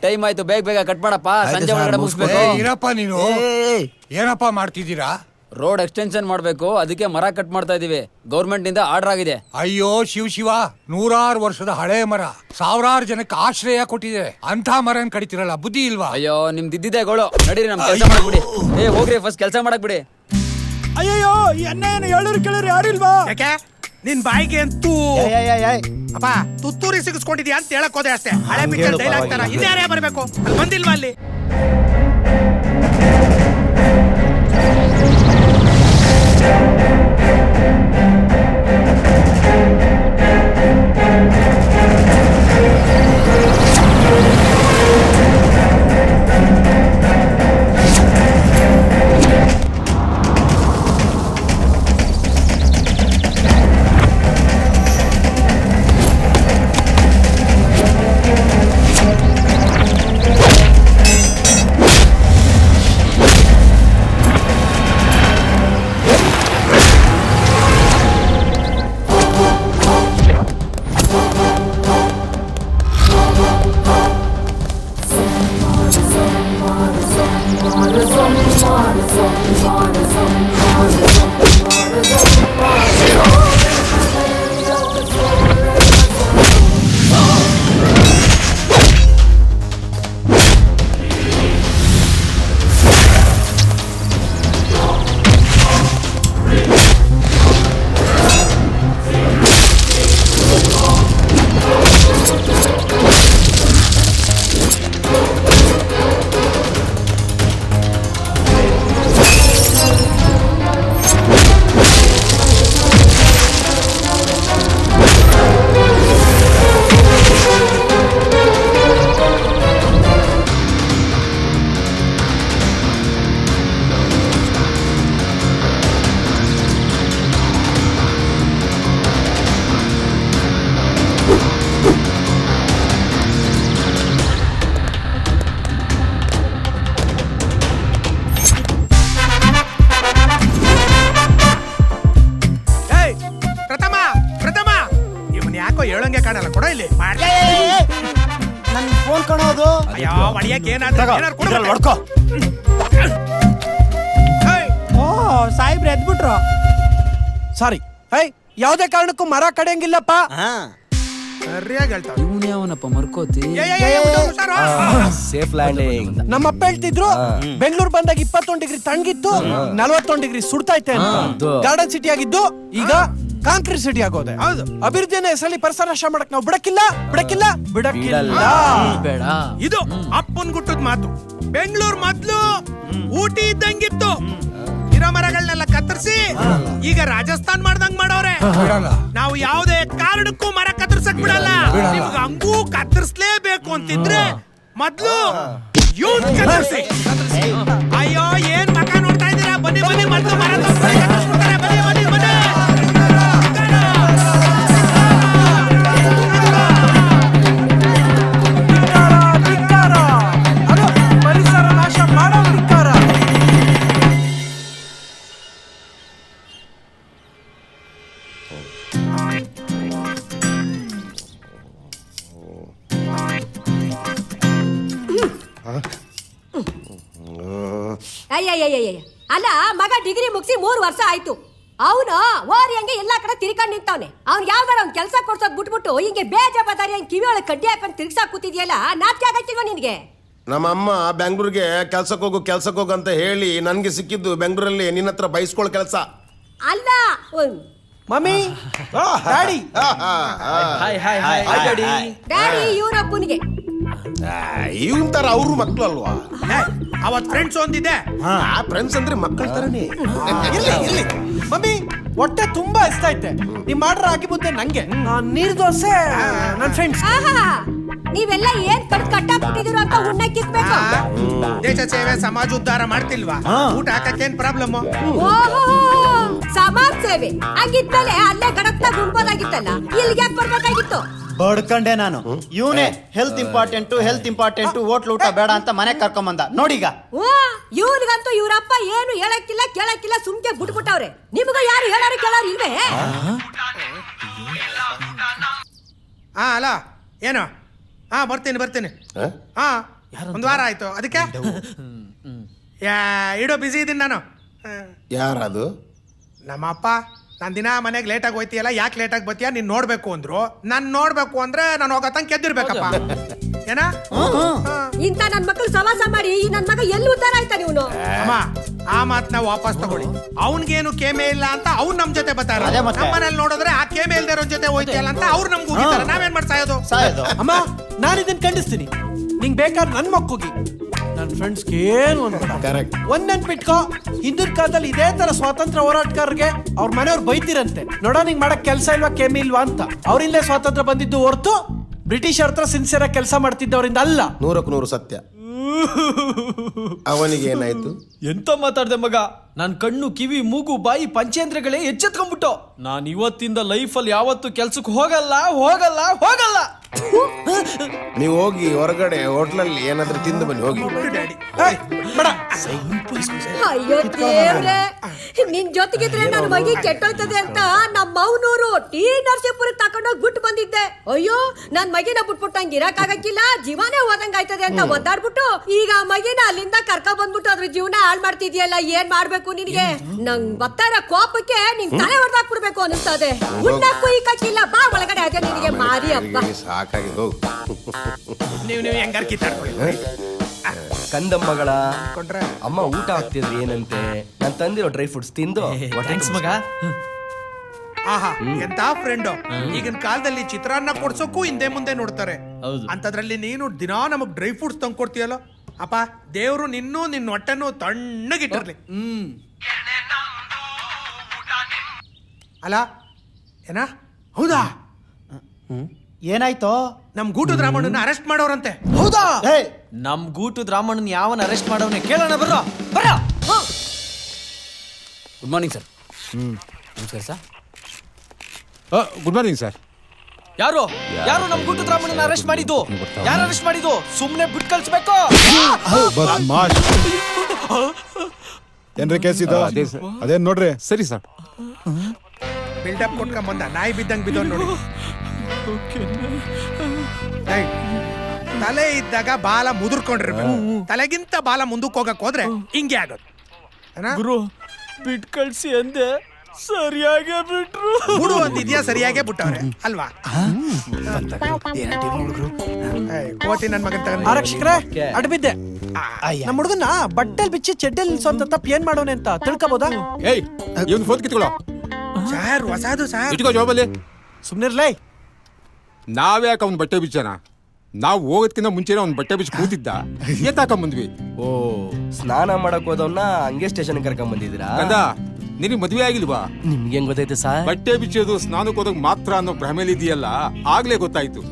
Time ಆಯ್ತು, ಬೇಗ ಬೇಗ ಕಟ್ ಮಾಡಪ್ಪ, ಸಂಜೆ ಒಳಗಡೆ ಮುಗಿಸ್ಬೇಕು. ಇರಪ್ಪ ನೀನು ಏನಪ್ಪ ಮಾಡ್ತಿದ್ದೀರಾ? ರೋಡ್ ಎಕ್ಸ್ಟೆನ್ಷನ್ ಮಾಡ್ಬೇಕು, ಅದಕ್ಕೆ ಮರ ಕಟ್ ಮಾಡ್ತಾ ಇದೀವಿ. ಗೌರ್ಮೆಂಟ್ ನಿಂದ ಆರ್ಡರ್ ಆಗಿದೆ. ಅಯ್ಯೋ ಶಿವ, 100 ವರ್ಷದ ಹಳೆ ಮರ, ಸಾವಿರಾರು ಜನಕ್ಕೆ ಆಶ್ರಯ ಕೊಟ್ಟಿದೆ. ಅಂತ ಮರನ್ ಕಡಿತಿರಲ್ಲ, ಬುದ್ಧಿ ಇಲ್ವಾ? ಅಯ್ಯೋ ನಿಮ್ದಿದ್ದಿದೆ ಗೋಳು, ನಡೀರಿ ನಮ್ ಕೆಲಸ ಮಾಡಕ್ ಬಿಡಿ. ಹೋಗ್ರಿ ಫಸ್ಟ್ ಕೆಲಸ ಮಾಡಕ್ ಬಿಡಿ. ಅಯ್ಯೋ ಈ ಅನ್ನ ಏನು ಹೇಳೋರು ಕೇಳೋರು ಯಾರಿಲ್ವಾ? ಯಾಕೆ ನಿನ್ ಬಾಯಿಗೆ ಅಂತೂ ಅಪ್ಪ ತುತ್ತೂರಿ ಸಿಗಿಸ್ಕೊಂಡಿದ್ಯಾ ಅಂತ ಹೇಳಕ್ ಹೋದೆ ಅಷ್ಟೇ. ಹಳೆ ಪಿಕ್ಚರ್ ಡೈಲಾಗ್ ತರ ಇನ್ಯಾರೇ ಬರ್ಬೇಕು, ಅಲ್ಲಿ ಬಂದಿಲ್ವಾ ಅಲ್ಲಿ? ಹೇಳಂಗೆ ಕಾಣಲ್ಲ, ಕೊಡ ಇಲ್ಲಿ. ನನ್ ಫೋನ್ ಕಾಣೋದು. ಅಯ್ಯೋ ಹೊಡಿಯಕ್ಕೆ ಏನಾದ್ರು ಹೊಡ್ಕೋ. ಓ ಸಾಹೇಬ್ರೆ ಎದ್ಬಿಟ್ರು. ಸಾರಿ, ಯಾವ್ದೇ ಕಾರಣಕ್ಕೂ ಮರ ಕಡೆಯಂಗಿಲ್ಲಪ್ಪ. ಸರಿಯಾಗಿ ಹೇಳ್ತಾವ. ಇವನ್ ಯಾವನಪ್ಪ ಮರ್ಕೋತಿ? Safe landing. ನಮ್ಮಪ್ಪ ಹೇಳ್ತಿದ್ರು ಬೆಂಗಳೂರು ಬಂದಾಗ 21 ಡಿಗ್ರಿ ತಣ್ಣಗಿತ್ತು, 41 ಡಿಗ್ರಿ ಸುಡ್ತೈತೆ ಅಂತ. ಗಾರ್ಡನ್ ಸಿಟಿ ಆಗಿದ್ದು ಈಗ ಕಾಂಕ್ರೀಟ್ ಸಿಟಿ ಆಗೋದೆ. ಹೌದು. ಅಭಿವೃದ್ಧಿಯನ್ನ ಹೆಸರಲ್ಲಿ ಪರಿಸರ ನಾಶ ಮಾಡಕ್ ನಾವು ಬಿಡಕ್ಕಿಲ್ಲ. ಬೇಡ. ಇದು ಅಪ್ಪನ್ ಗುಟ್ಟದ ಮಾತು. ಬೆಂಗಳೂರು ಮೊದ್ಲು ಊಟಿ ಇದ್ದಂಗಿತ್ತು. ಇರೋ ಮರಗಳನ್ನೆಲ್ಲ ಕತ್ತರಿಸಿ ಈಗ ರಾಜಸ್ಥಾನ್ ಮಾಡ್ದಂಗ್ ಮಾಡವ್ರೆ. ನಾವು ಯಾವುದೇ ಕಾರಣಕ್ಕೂ ಮರ ಕತ್ತರಿಸಕ್ ಬಿಡಲ್ಲ. ನಿಮ್ಗೆ ಹಂಗೂ ಕತ್ತರಿಸ್ಲೇಬೇಕು ಅಂತಿದ್ರೆ ಮೊದ್ಲು ಯೂತ್ ಕತ್ತರಿಸಿ. ಅಯ್ಯೋ ಏನ್ ಮಕ ನೋಡ್ತಾ ಇದ್ದೀರಾ? ಬನ್ನಿ ಬನ್ನಿ, ಮೊದ್ಲು ಮರ ಕತ್ತರಿಸ್ಬಿಡ್ತಾರೆ. ಬನ್ನಿ ಬನ್ನಿ ಬನ್ನಿ. ಪರಿಸರ ನಾಶ ಮಾಡೋ ಧಿಕ್ಕಾರ. ಅಯ್ಯಯ್ಯಯ್ಯ, ಅಲ್ಲ ಮಗ ಡಿಗ್ರಿ ಮುಗಿಸಿ 3 ವರ್ಷ ಆಯ್ತು. ಅವನು ಓರಿ ಹಂಗೆ ಎಲ್ಲಾ ಕಡೆ ತಿರ್ಕೊಂಡು ನಿಂತವನೆ. ಅವ್ನ್ ಯಾವ್ದಾರ ಅವ್ನ್ ಕೆಲಸ ಕೊಡ್ಸೋದ್ ಬಿಟ್ಬಿಟ್ಟು ಹಿಂಗೆ ಬೇಜವಾಬ್ದಾರಿ ಹಂಗೆ ಕಿವಿ ಒಳಗೆ ಕಡ್ಡಿ ಹಾಕೊಂಡು ತಿರ್ಗ್ಸಾಕ್ ಕೂತಿದ್ಯಲ್ಲ, ನಾಚಿಕೆ ಆಗತ್ತಿಲ್ವ ನಿನ್ಗೆ? ನಮ್ಮ ಅಮ್ಮ ಬೆಂಗಳೂರಿಗೆ ಕೆಲ್ಸಕ್ಕೆ ಹೋಗು ಅಂತ ಹೇಳಿ ನನ್ಗೆ ಸಿಕ್ಕಿದ್ದು ಬೆಂಗಳೂರಲ್ಲಿ ನಿನ್ನ ಹತ್ರ ಬೈಸ್ಕೊಳ್ಳೋ ಕೆಲಸ ಅಲ್ಲ. Mummy, daddy. ಡ್ಯಾಡಿ ಇವ್ರಪ್ಪನಿಗೆ ಇವನ್ ತರ ಅವರು ಮಕ್ಳು ಅಲ್ವಾ? ಅವತ್ ಫ್ರೆಂಡ್ಸ್ ಒಂದಿದೆ. ಫ್ರೆಂಡ್ಸ್ ಅಂದ್ರೆ ಮಕ್ಕಳ ತರನೇ. ಇಲ್ಲಿ ಮಮ್ಮಿ, ಹೊಟ್ಟೆ ತುಂಬಾ ಇಷ್ಟೈತೆ. ನಿಮ್ ಆರ್ಡರ್ ಹಾಕಿ ಬುದ್ದೆ ನಂಗೆ. ನೀರ್ ದೋಸೆ ನನ್ ಫ್ರೆಂಡ್ಸ್. ನೀವೆಲ್ಲ ಏನ್ ಕಟ್ಟಾಕ್ಬಿಟ್ಟಿದಿರೋ ಅಂತ ಉಣ್ಣಕ್ಕಿಕ್ಬೇಕು. ದೇಶ ಸೇವೆ ಸಮಾಜ ಉದ್ಧಾರ ಮಾಡ್ತಿಲ್ವಾ? ಊಟ ಹಾಕಕ್ಕೇನ್ ಪ್ರಾಬ್ಲಮ್? ಓಹೋ, ಸಮಾಜ ಸೇವೆ ಆಗಿದ್ಮೇಲೆ ಅಲ್ಲೇ ಗಡತ್ನಾಗ ಉಣ್ಬೋದಾಗಿತ್ತಲ್ಲ, ಇಲ್ಲಿಗೆ ಯಾಕೆ ಬರ್ಬೇಕಾಗಿತ್ತು? ಬಡ್ಕಂಡೆ ನಾನು. ಇವನೇ ಹೆಲ್ತ್ ಇಂಪಾರ್ಟೆಂಟ್ ಹೋಟ್ಲ್ ಊಟ ಬೇಡ ಅಂತ ಮನೆ ಕರ್ಕೊಂಬಂದ ನೋಡೀಗ. ಇವ್ರಿಗಂತೂ ಇವ್ರಪ್ಪ ಏನು ಹೇಳಕ್ಕಿಲ್ಲ ಕೇಳಕ್ಕಿಲ್ಲ, ಸುಮ್ಕೆ ಬಿಟ್ಬಿಟ್ಟವ್ರೆ. ನಿಮ್ಗ ಯಾರು ಹೇಳಾರು ಕೇಳಾರು ಇಲ್ವೇ? ಅಲ್ಲ ಏನು ಹಾ ಬರ್ತೀನಿ ಹ? ಹಾ ಒಂದ್ ವಾರ ಆಯ್ತು ಅದಕ್ಕೆ ಇಡೋ ಬಿಸಿ ಇದೀನಿ ನಾನು ಯಾರದು? ನಮ್ಮಪ್ಪ ನಾನು ದಿನ ಮನೆಗೆ ಲೇಟಾಗಿ ಹೋಯ್ತೀಯಲ್ಲ ಯಾಕೆ ಲೇಟಾಗಿ ಬರ್ತೀಯ ನೀನ್ ನೋಡ್ಬೇಕು ಅಂದ್ರು ನಾನು ನೋಡ್ಬೇಕು ಅಂದ್ರೆ ನಾನು ಹೋಗತ್ತಂಗೆ ಕೆದ್ದಿರ್ಬೇಕಪ್ಪ ಏನ ಇಂತ ನನ್ ಮಕ್ಳು ಸವಾಸ ಮಾಡಿ ಈ ನನ್ ಮಗ ಎಲ್ಲಿ ಉದ್ದಾರ ಆಯ್ತಾ ನೀವು ಅಮ್ಮ ಆ ಮಾತನ್ನ ವಾಪಸ್ ತಗೊಳ್ಳಿ ಅವನ್ಗೇನು ಕೇಮೆ ಇಲ್ಲ ಅಂತ ಅವ್ನು ನಮ್ ಜೊತೆ ಬರ್ತಾರ ಅದೇ ಮತ್ತೆ. ನಮ್ಮನೇಲಿ ನೋಡಿದ್ರೆ ಆ ಕೇಮೆ ಇಲ್ದಿರೋ ಜೊತೆ ಹೋಯ್ತಿಯಲ್ಲ ಅಂತ ಅವ್ರು ನಮ್ಗೆ ಹೋಗಿದ್ದಾರೆ ನಾವೇನ್ ಮಾಡಿ ಸಾಯೋದು ಸಾಯೋದು ಅಮ್ಮ ನಾನು ಇದನ್ನ ಖಂಡಿಸ್ತೀನಿ ನಿಂಗ್ ಬೇಕಾದ್ರೆ ನನ್ ಮಕ್ಕೋಗಿ ನನ್ನ ಫ್ರೆಂಡ್ಸ್ಗೆ ಏನು ಅನ್ಬೇಡ ಕರೆಕ್ಟ್. ಒಂದ್ ನೆನ್ಪಿಟ್ಕೋ ಹಿಂದಿನ ಕಾಲದಲ್ಲಿ ಇದೇ ತರ ಸ್ವಾತಂತ್ರ್ಯ ಹೋರಾಟಗಾರರಿಗೆ ಅವ್ರ ಮನೆಯವ್ರು ಬೈತಿರಂತೆ ನೋಡ ನಿಂಗ್ ಮಾಡಕ್ ಕೆಲಸ ಇಲ್ವಾ ಕೆಮ್ಮಿ ಇಲ್ವಾ ಅಂತ ಅವ್ರಿಂದಲೇ ಸ್ವಾತಂತ್ರ್ಯ ಬಂದಿದ್ದು ಹೊರ್ತು ಬ್ರಿಟಿಷರ್ ಹತ್ರ ಸಿನ್ಸಿಯರ್ ಆಗಿ ಕೆಲಸ ಮಾಡ್ತಿದ್ದವರಿಂದ ಅಲ್ಲ. 100% ಸತ್ಯ. ಅವನಿಗೆ ಏನಾಯ್ತು? ಎಂತ ಮಾತಾಡ್ದೆ ಮಗ, ನನ್ ಕಣ್ಣು ಕಿವಿ ಮೂಗು ಬಾಯಿ ಪಂಚೇಂದ್ರಗಳೇ ಎಚ್ಚೆತ್ಕೊಂಡ್ಬಿಟ್ಟು ನಾನ್ ಇವತ್ತಿಂದ ಲೈಫಲ್ಲಿ ಯಾವತ್ತು ಕೆಲ್ಸಕ್ಕೆ ಹೋಗಲ್ಲ ಹೋಗಲ್ಲ ಹೋಗಲ್ಲ. ನೀವು ಹೋಗಿ ಹೊರಗಡೆ ಹೋಟ್ಲಲ್ಲಿ ಏನಾದ್ರೂ ತಿಂದು ಬನ್ನಿ ಹೋಗಿ. ಏಯ್, ಬೇಡ. ಅಯ್ಯೋ ದೇವ್ರೆ ನಿನ್ ಜೊತೆಗಿದ್ರೆ ನನ್ ಮಗಿ ಕೆಟ್ಟೋಯ್ತದೆ ಅಂತ ನಮ್ಮ ಮೌನೂರು ಟಿ ನರಸೀಪುರಕ್ಕೆ ತಕೊಂಡೋಗಿ ಬಿಟ್ಟು ಬಂದಿದ್ದೆ. ಅಯ್ಯೋ ನನ್ ಮಗಿನ ಬಿಟ್ಬಿಟ್ಟು ಹಂಗ ಇರಕ್ಕಾಗಕ್ಕಿಲ್ಲ, ಜೀವನೇ ಹೋದಂಗ ಆಯ್ತದೆ ಅಂತ ಒದ್ದಾಡ್ಬಿಟ್ಟು ಈಗ ಆ ಮಗಿನ ಅಲ್ಲಿಂದ ಕರ್ಕೊಂಡ್ ಬಂದ್ಬಿಟ್ಟು ಅದ್ರ ಜೀವನ ಹಾಳ್ ಮಾಡ್ತಿದ್ಯಲ್ಲ. ಏನ್ ಮಾಡ್ಬೇಕು ನಿನ್ಗೆ? ನಂಗ್ ಬರ್ತಾರ ಕೋಪಕ್ಕೆ ನಿನ್ ತಲೆ ಹೊಡೆದಾಕ್ಬಿಡ್ಬೇಕು ಅನಿಸ್ತದೆ. ಉಣ್ಣಕ್ಕೂ ಈಕಕ್ಕಿಲ್ಲ, ಬಾ ಒಳಗಡೆ ಅದೇ ನಿನಗೆ ಮಾರಿ ಹಬ್ಬ. ಸಾಕಾಗಿ ಹೋಗು. ನೀವು ಹೆಂಗಾರ ಕಿತ್ತಾಡ್ಕೊಳ್ಳಿ. ಕಂದಮ್ಮಗಳ ಅಮ್ಮ ಊಟ ಆಗ್ತಿದ್ರಿ ಏನಂತೆ ನಾನು ತಂದಿರೋ ಡ್ರೈ ಫ್ರೂಟ್ಸ್ ತಿಂದು ಥ್ಯಾಂಕ್ಸ್ ಮಗ. ಆಹಾ ಎಂತ ಫ್ರೆಂಡ್. ಈಗಿನ ಕಾಲದಲ್ಲಿ ಚಿತ್ರಾನ್ನ ಕೊಡ್ಸೋಕ್ಕೂ ಹಿಂದೆ ಮುಂದೆ ನೋಡ್ತಾರೆ. ಹೌದು. ಅಂತದ್ರಲ್ಲಿ ನೀನು ದಿನಾ ನಮಗ್ ಡ್ರೈ ಫ್ರೂಟ್ಸ್ ತಂದು ಕೊಡ್ತೀಯಲ್ಲ. ಅಪ್ಪ ದೇವ್ರು ನಿನ್ನ ಹೊಟ್ಟೆನು ತಣ್ಣಗಿಟ್ಟಿರ್ಲಿ. ಅಲ್ಲ ಏನ ಹೌದಾ? ಏನಾಯ್ತು? ನಮ್ ಗೂಟದ ರಾಮಣ್ಣನ ಅರೆಸ್ಟ್ ಮಾಡೋರಂತೆ. ಹೌದಾ? ಏಯ್ ನಮ್ ಗೂಟದ ರಾಮಣ್ಣನ್ ಯಾವನ್ ಅರೆಸ್ಟ್ ಮಾಡವನೆ ಕೇಳೋಣ. ಬರ್ರ ಬರ್ರ. Good morning sir. ನಮಸ್ಕಾರ ಸರ್. Good morning sir. ಯಾರು ಯಾರು ನಮ್ ಗೂಟದ ರಾಮಣ್ಣನ ಅರೆಸ್ಟ್ ಮಾಡಿದ್ದು? ಯಾರು ಅರೆಸ್ಟ್ ಮಾಡಿದ್ದು? ಸುಮ್ನೆ ಬಿಟ್ಟು ಕಳ್ಸ್ಬೇಕು. ಏನ್ರಿ ಕೇಸ್ ಇದು? ಅದೇನ್ ನೋಡ್ರಿ. ಸರಿ ಸರ್. ಬಿಲ್ಡಪ್ ಕೊಟ್ಕೊಂಡ್ ಬಂದ ನಾಯಿ ಬಿದ್ದಂಗ್ ಬಿದ್ದವ್ ನೋಡಿ. ಏಯ್, ತಲೆ ಇದ್ದಾಗ ಬಾಲ ಮುದುರ್ಕೊಂಡಿರ್ಬೇಕು. ತಲೆಗಿಂತ ಬಾಲ ಮುಂದಕ್ಕೆ ಹೋಗಕ್ ಹೋದ್ರೆ ಹಿಂಗೆ ಆಗೋದು. ಗುರು ಬಿಟ್ ಕಳ್ಸಿ ಅಂದೆ, ಸರಿಯಾಗೇ ಬಿಟ್ರು. ಹುಡು ಅಂದಿದ್ಯಾ, ಸರಿಯಾಗೇ ಬಿಟ್ಟವ್ರೆ ಅಲ್ವಾ? ಕೋತಿ ನನ್ ಮಗನ್ ತಗೊಂಡ್ ಆರಕ್ಷಕರೇ ಅಡ್ಬಿದ್ದೆ. ನಮ್ಮ ಹುಡುಗನ ಬಟ್ಟೆಲ್ ಬಿಚ್ಚಿ ಚೆಡ್ಡೆಲ್ ನಿಲ್ಸೋಂತ ತಪ್ಪು ಏನ್ ಮಾಡೋನೆ ಅಂತ ತಿಳ್ಕೊಬೋದಾ? ಏಯ್ ಇವನ್ ಫೋನ್ ಕಿತ್ಕೊಳ್ಳೋ. ಸಾರ್ ಹೊಸದು ಸಾರ್. ಇಟ್ಕೋ ಜವಾಬಲ್ಲಿ. ಸುಮ್ನಿರ್ಲೈ. ನಾವ್ಯಾಕೆ ಅವ್ನ ಬಟ್ಟೆ ಬಿಚ್ಚನ? ನಾವು ಹೋಗೋದ್ಕಿಂತ ಮುಂಚೆನೆ ಅವ್ನ ಬಟ್ಟೆ ಬಿಚ್ಚಿ ಕೂತಿದ್ದ, ಎತ್ತಾಕೊಂಡ್ ಓ ಸ್ನಾನ ಮಾಡಕ್ ಹೋದವನ್ನ ಹಂಗೆ ಸ್ಟೇಷನ್ ಕರ್ಕೊಂಡ್ ಬಂದಿದ್ದೀರಾ? ಕಂದ ನಿನಗೆ ಮದ್ವೆ ಆಗಿಲ್ವಾ? ನಿಮ್ಗೆ ಹೆಂಗ್ ಗೊತ್ತೈತೆ ಸರ್? ಬಟ್ಟೆ ಬಿಚ್ಚೋದು ಸ್ನಾನಕ್ಕೆ ಹೋದಾಗ ಮಾತ್ರ ಅನ್ನೋ ಭ್ರಮೇಲಿ ಇದೆಯಲ್ಲ, ಆಗ್ಲೇ ಗೊತ್ತಾಯ್ತು.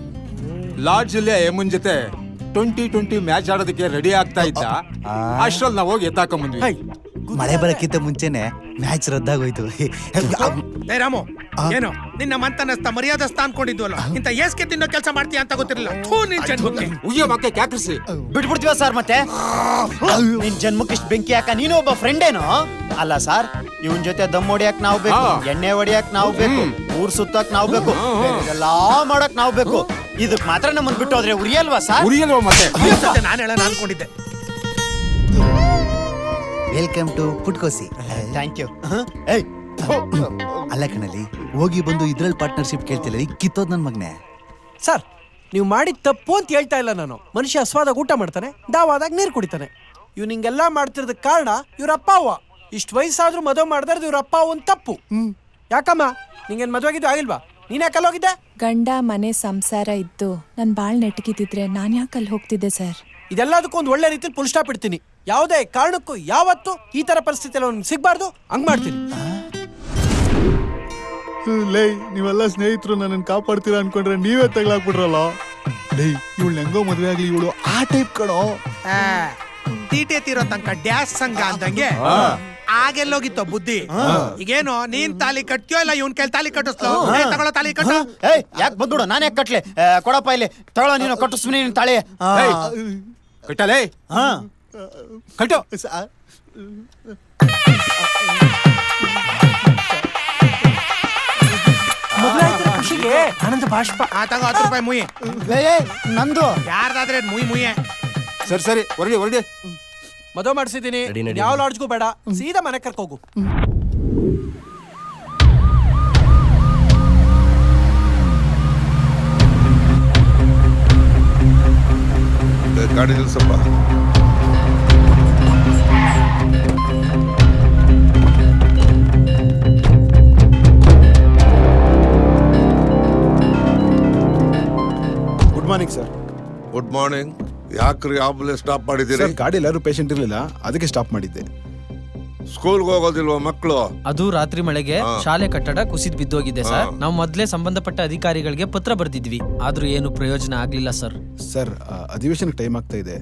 ಲಾಡ್ಜ್ ಅಲ್ಲಿ ಯಮುನ್ ಜೊತೆ 2020 ಮ್ಯಾಚ್ ಆಡೋದಕ್ಕೆ ರೆಡಿ ಆಗ್ತಾ ಇದ್ದ, ಅಷ್ಟ್ರಲ್ಲಿ ನಾವು ಹೋಗಿ ಎತ್ತಾಕೊಂಡ್ ಬಂದ್ವಿ. ಮಳೆ ಬರಕ್ಕಿಂತ ಮುಂಚೆನೆ ಮ್ಯಾಚ್ ರದ್ದಾಗೋಯ್ತು. ಏ ರಾಮು, ಏನು ನಿನ್ನ ಮಂತನಸ್ತ ಮರ್ಯಾದಸ್ತ ಅನ್ಕೊಂಡಿದ್ವಲ್ಲ, ಇಂತ ಏಸ್ಕೆ ತಿನ್ನೋ ಕೆಲಸ ಮಾಡ್ತೀಯ ಅಂತ ಗೊತ್ತಿರಲಿಲ್ಲ. ಥೂ ನಿನ್ ಜನ್ಮಕ್ಕೆ. ಉಯ್ಯೋ ಮಕ್ಕೆ ಕ್ಯಾಕ್ರಿಸಿ. ಬಿಟ್ಬಿಡ್ತೀವ ಸರ್ ಮತ್ತೆ? ನಿನ್ ಜನ್ಮಕ್ಕೆ ಇಷ್ಟು ಬೆಂಕಿ ಯಾಕ? ನೀನು ಒಬ್ಬ ಫ್ರೆಂಡ್ ಏನೋ ಅಲ್ಲ ಸರ್. ಇವನ್ ಜೊತೆ ದಮ್ ಹೊಡಿಯಕ್ ನಾವು ಬೇಕು, ಎಣ್ಣೆ ಹೊಡಿಯಕ್ ನಾವು ಬೇಕು, ಊರ್ ಸುತ್ತಕ್ ನಾವು ಬೇಕು, ಎಲ್ಲಾ ಮಾಡಕ್ ನಾವು ಬೇಕು. ಇದಕ್ ಮಾತ್ರ ನಮ್ಮನ್ ಬಿಟ್ಟು ಹೋದ್ರೆ ಉರಿಯಲ್ವಾ ಸರ್? ಉರಿಯಲ್ವಾ ಮತ್ತೆ? ನಾನು ಹೇಳೋಣ ಅನ್ಕೊಂಡಿದ್ದೆ. ವೆಲ್ಕಮ್ ಟು ಪುಟ್ಕೋಸಿ. Thank you. ಏಯ್ ಅಲ್ಲ ಕಣಲ್ಲಿ ಹೋಗಿ ಬಂದು ಇದ್ರಲ್ಲಿ ಪಾರ್ಟ್ನರ್ಶಿಪ್ ಕೇಳ್ತಿಲ್ಲ, ಈಗ ಕಿತ್ತೋದ್ ನನ್ ಮಗನೇ. ಸರ್ ನೀವು ಮಾಡಿದ ತಪ್ಪು ಅಂತ ಹೇಳ್ತಾ ಇಲ್ಲ ನಾನು. ಮನುಷ್ಯ ಹಸ್ವಾದಾಗ ಊಟ ಮಾಡ್ತಾನೆ, ದಾವಾದಾಗ ನೀರು ಕುಡಿತಾನೆ. ಇವ್ ನಿಂಗೆಲ್ಲ ಮಾಡ್ತಿರೋದ ಕಾರಣ ಇವ್ರ ಅಪ್ಪ ಅವ್ವ. ಇಷ್ಟು ವಯಸ್ಸಾದ್ರೂ ಮದುವೆ ಮಾಡ್ದಾರ್ದು ಇವ್ರ ಅಪ್ಪ ಅವ್ವನ್ ತಪ್ಪು. ಯಾಕಮ್ಮ ನಿಂಗೇನ್ ಮದುವೆ ಆಗಿದ್ದು ಆಗಿಲ್ವಾ? ನೀನ್ ಯಾಕಲ್ಲಿ ಹೋಗಿದ್ದೆ? ಗಂಡ ಮನೆ ಸಂಸಾರ ಇದ್ದು ನನ್ ಬಾಳ್ ನೆಟ್ಗಿದ್ದಿದ್ರೆ ನಾನ್ ಯಾಕಲ್ಲಿ ಹೋಗ್ತಿದ್ದೆ ಸರ್? ಇದೆಲ್ಲದಕ್ಕೂ ಒಂದು ಒಳ್ಳೆ ರೀತಿಲಿ ಫುಲ್ ಸ್ಟಾಪ್ ಇಡ್ತೀನಿ. ಯಾವುದೇ ಕಾರಣಕ್ಕೂ ಯಾವತ್ತು ಈ ತರ ಪರಿಸ್ಥಿತಿಯಲ್ಲಿ ಅವ್ನಿಗೆ ಸಿಗ್ಬಾರ್ದು, ಹಂಗ್ ಮಾಡ್ತೀನಿ. ಲೈ ನೀವೆಲ್ಲ ಸ್ನೇಹಿತರು ನನ್ನನ್ನು ಕಾಪಾಡ್ತೀರಾ ಅನ್ಕೊಂಡ್ರೆ ನೀವೇ ತಗ್ಲಾಕ್ಬಿಟ್ರಲ್ಲ. ಲೈ ಇವಳು ಹೆಂಗೋ ಮದ್ವೆ ಆಗ್ಲಿ, ಇವಳು ಆ ಟೈಪ್ ಕಣೋ. ತೀಟೆ ತೀರೋ ತನಕ ಡ್ಯಾಶ್ ಸಂಘ ಅಂದಂಗೆ ಆಗೆಲ್ಲೋಗಿತ್ತೋ ಬುದ್ಧಿ. ಈಗೇನು ನೀನ್ ತಾಲಿ ಕಟ್ತೀಯೋ ಇಲ್ಲ ಇವನ್ ಕೈಲಿ ತಾಲಿ ಕಟ್ಟಿಸ್ಲೋ? ತಗೊಳ್ಳೋ ತಾಲಿ ಕಟ್ಟು. ಏಯ್ ಯಾಕೆ ಬಂದ್ಬಿಡು, ನಾನೇ ಕಟ್ಲೆ. ಕೊಡಪ್ಪ ಇಲ್ಲಿ ತಗೊಳ್ಳೋ, ನೀನು ಕಟ್ಟಿಸ್ಬಿನಿ ನಿನ್ ತಾಳಿ. ಕಟ್ಟಲೇ ಹಾ ಕಟ್ಟೋ. ಮದುವೆ ಆಯ್ತು ಖುಷಿಗೆ ಆನಂದ ಬಾಷ್ಪ. ತಗೋ 10 ರೂಪಾಯಿ ಮುಯಿ. ನಂದು ಯಾರ್ದಾದ್ರೆ ಮುಯಿ ಮುಯ್ಯೆ. ಸರಿ ಸರಿ ಹೊರಡಿ ಹೊರಡಿ. ಮದುವೆ ಮಾಡಿಸಿದೀನಿ, ನಡಿ, ನಡಿ. ಯಾವ ಲಾಡ್ಜ್ಗೂ ಬೇಡ, ಸೀದಾ ಮನೆ ಕರ್ಕೋಗು. ಗಾಡಿ ನಿಲ್ಸಪ್ಪ. Good morning sir. Good morning. ಯಾಕ್ರಿ ಆಂಬುಲೆನ್ಸ್ ಸ್ಟಾಪ್ ಮಾಡಿದ್ದೀರಿ? ಸರ್ ಗಾಡಿ ಯಾರು ಪೇಷಂಟ್ ಇರಲಿಲ್ಲ, ಅದಕ್ಕೆ ಸ್ಟಾಪ್ ಮಾಡಿದ್ದೆ. ಸ್ಕೂಲ್ಗೆ ಹೋಗೋದಿಲ್ವಾ ಮಕ್ಕಳು? ಅದು ರಾತ್ರಿ ಮಳೆಗೆ ಶಾಲೆ ಕಟ್ಟಡ ಕುಸಿದ್ ಬಿದ್ದೋಗಿದೆ ಸರ್. ನಾವು ಮೊದ್ಲೇ ಸಂಬಂಧಪಟ್ಟ ಅಧಿಕಾರಿಗಳಿಗೆ ಪತ್ರ ಬರೆದಿದ್ವಿ, ಆದ್ರೂ ಏನು ಪ್ರಯೋಜನ ಆಗ್ಲಿಲ್ಲ ಸರ್. ಸರ್ ಅಧಿವೇಶನಕ್ಕೆ ಟೈಮ್ ಆಗ್ತಾ ಇದೆ.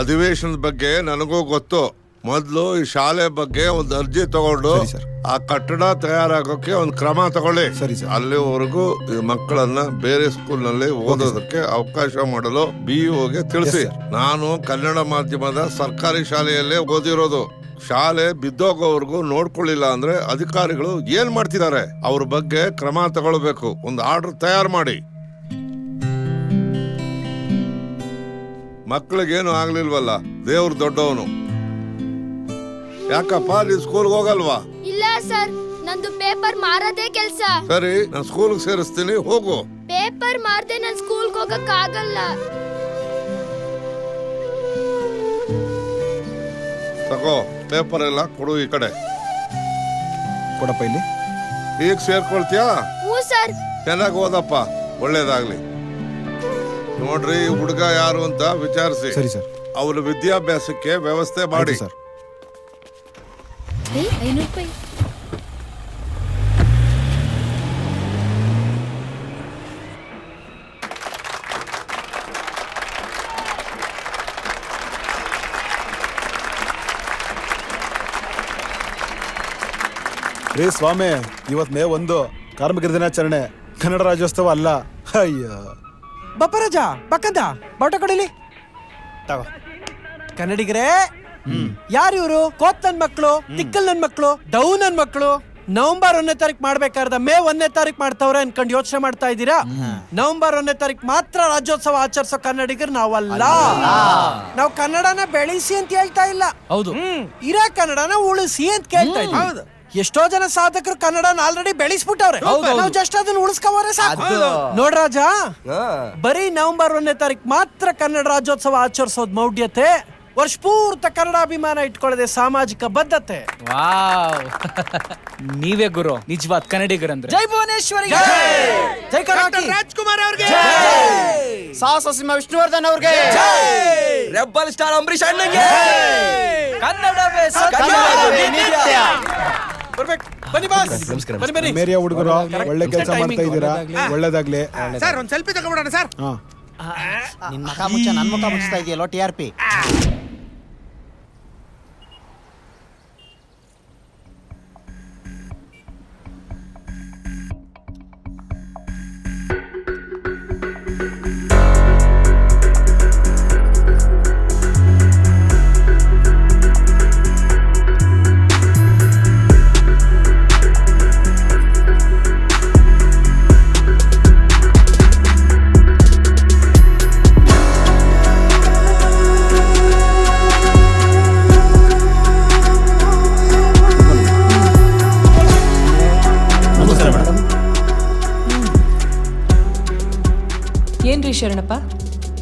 ಅಧಿವೇಶನದ ಬಗ್ಗೆ ನನಗೂ ಗೊತ್ತು. ಮೊದ್ಲು ಈ ಶಾಲೆ ಬಗ್ಗೆ ಒಂದು ಅರ್ಜಿ ತಗೊಂಡು ಸರಿ ಸರ್. ಆ ಕಟ್ಟಡ ತಯಾರಾಗೋಕೆ ಒಂದು ಕ್ರಮ ತಗೊಳ್ಳಿ. ಸರಿ ಸರ್. ಅಲ್ಲಿವರೆಗೂ ಈ ಮಕ್ಕಳನ್ನ ಬೇರೆ ಸ್ಕೂಲ್ ನಲ್ಲಿ ಓದೋದಕ್ಕೆ ಅವಕಾಶ ಮಾಡಲು BEOಗೆ ತಿಳಿಸಿ. ನಾನು ಕನ್ನಡ ಮಾಧ್ಯಮದ ಸರ್ಕಾರಿ ಶಾಲೆಯಲ್ಲೇ ಓದಿರೋದು. ಶಾಲೆ ಬಿದ್ದೋಗೋವರೆಗೂ ನೋಡ್ಕೊಳ್ಳಿಲ್ಲ ಅಂದ್ರೆ ಅಧಿಕಾರಿಗಳು ಏನ್ ಮಾಡ್ತಿದ್ದಾರೆ ಅವ್ರ ಬಗ್ಗೆ ಕ್ರಮ ತಗೊಳ್ಬೇಕು. ಒಂದು ಆರ್ಡರ್ ತಯಾರು ಮಾಡಿ. ಮಕ್ಕಳಿಗೇನು ಆಗ್ಲಿಲ್ವಲ್ಲ, ದೇವ್ರು ದೊಡ್ಡವನು. ಯಾಕಪ್ಪ ನೀ ಸ್ಕೂಲ್ಗೆ ಹೋಗಲ್ವಾ? ಇಲ್ಲ ಸರ್, ನಂದು ಪೇಪರ್ ಮಾರದೇ ಕೆಲ್ಸ. ಸರಿ, ನಾನು ಸ್ಕೂಲ್ಗೆ ಸೇರಿಸ್ತೀನಿ, ಹೋಗು. ಪೇಪರ್ ಮಾರದೆ ನಾನು ಸ್ಕೂಲ್ಗೆ ಹೋಗಕ್ ಆಗಲ್ಲ. ತಗೋ ಪೇಪರ್ ಎಲ್ಲ ಕೊಡು ಈ ಕಡೆ. ಕೊಡಪ್ಪ ಇಲ್ಲಿ. ಈಗ ಸೇರ್ಕೊಳ್ತೀಯಾ? ಹ್ಞೂ ಸರ್. ಚೆನ್ನಾಗಿ ಓದಪ್ಪ, ಒಳ್ಳೇದಾಗ್ಲಿ. ನೋಡ್ರಿ, ಹುಡುಗ ಯಾರು ಅಂತ ವಿಚಾರಿಸಿ ಸರಿ ಸರ್. ಅವ್ರ ವಿದ್ಯಾಭ್ಯಾಸಕ್ಕೆ ವ್ಯವಸ್ಥೆ ಮಾಡಿ. ಸರ್ 500 ರೂಪಾಯಿ. ರೇ ಸ್ವಾಮಿ, ಇವತ್ತು ಮೇ 1 ಕಾರ್ಮಿಕರ ದಿನಾಚರಣೆ, ಕನ್ನಡ ರಾಜ್ಯೋತ್ಸವ ಅಲ್ಲ. ಅಯ್ಯೋ ಬಪ್ಪರಾಜ ಬಕ್ಕಂದ ಬಾಟ ಕೊಡಿಲಿ. ತಗೋ. ಕನ್ನಡಿಗರೇ, ಯಾರು ಇವರು? ಕೋತ್ ನನ್ ಮಕ್ಳು, ತಿಕ್ಕಲ್ ನನ್ ಮಕ್ಳು, ಡೌ ನನ್ ಮಕ್ಳು. ನವೆಂಬರ್ 1ನೇ ತಾರೀಕು ಮಾಡ್ಬೇಕಾರ್ದ ಮೇ 1ನೇ ತಾರೀಕು ಮಾಡ್ತಾವ್ರೆ ಅನ್ಕೊಂಡು ಯೋಚನೆ ಮಾಡ್ತಾ ಇದ್ದೀರಾ? ನವೆಂಬರ್ 1ನೇ ತಾರೀಕು ಮಾತ್ರ ರಾಜ್ಯೋತ್ಸವ ಆಚರಿಸೋ ಕನ್ನಡಿಗರು ನಾವಲ್ಲ. ನಾವು ಕನ್ನಡನ ಬೆಳೆಸಿ ಅಂತ ಹೇಳ್ತಾ ಇಲ್ಲ, ಹೌದು, ಇರೋ ಕನ್ನಡನ ಉಳಿಸಿ ಅಂತ ಕೇಳ್ತಾ ಇದ್ದೀವಿ. ಎಷ್ಟೋ ಜನ ಸಾಧಕರು ಕನ್ನಡನ ಆಲ್ರೆಡಿ ಬೆಳೆಸ್ಬಿಟ್ಟವ್ರೆ, ನಾವು ಜಸ್ಟ್ ಅದನ್ನ ಉಳಿಸ್ಕೋವರೆ ಸಾಕು. ನೋಡ್ರಾಜ, ಬರೀ ನವೆಂಬರ್ 1ನೇ ತಾರೀಕು ಮಾತ್ರ ಕನ್ನಡ ರಾಜ್ಯೋತ್ಸವ ಆಚರಿಸೋದ್ ಮೌಢ್ಯತೆ, ವರ್ಷ ಪೂರ್ತ ಕನ್ನಡಾಭಿಮಾನ ಇಟ್ಕೊಳ್ಳದೆ ಸಾಮಾಜಿಕ ಬದ್ಧತೆ. ವಾವ್, ನೀವೇ ಗುರು, ನಿಜವಾದ ಕನ್ನಡಿಗರಂದ್ರೆ. ಜೈ ಭುವನೇಶ್ವರಿ, ಜೈ ಕರ್ನಾಟಕ. ರಾಜ್ಕುಮಾರ್ ಅವ್ರಿಗೆ, ಸಾಹಸ ಸಿಂಹ ವಿಷ್ಣುವರ್ಧನ್ ಅವ್ರಿಗೆ, ರೆಬ್ಬಲ್ ಸ್ಟಾರ್ ಅಂಬರೀಷ್ ಅಣ್ಣಂಗೆ, ಕನ್ನಡವೇ ಕನ್ನಡವೇ ನಿತ್ಯ. ಬರ್ಬೇಕು, ಬನ್ನಿ ಬಾಸ್, ನಮಸ್ಕಾರ. ಬನ್ನಿ ಬನ್ನಿ. ಮೇರಿಯ ಹುಡುಗರು ಒಳ್ಳೆ ಕೆಲಸ ಮಾಡ್ತಾ ಇದ್ದೀರಾ, ಒಳ್ಳೇದಾಗ್ಲಿ. ಸರ್ ಒಂದ್ ಸೆಲ್ಫಿ ತಗೊಂಡ್ಬಿಡೋಣ ಸರ್. ಹಾ, ನಿನ್ ಮುಖ ಮುಚ್ಚ ನನ್ ಮುಖ ಮುಚ್ತಾ ಇದೆಯಲ್ಲೋ TRP. ಏನ್ರಿ ಶರಣಪ್ಪ,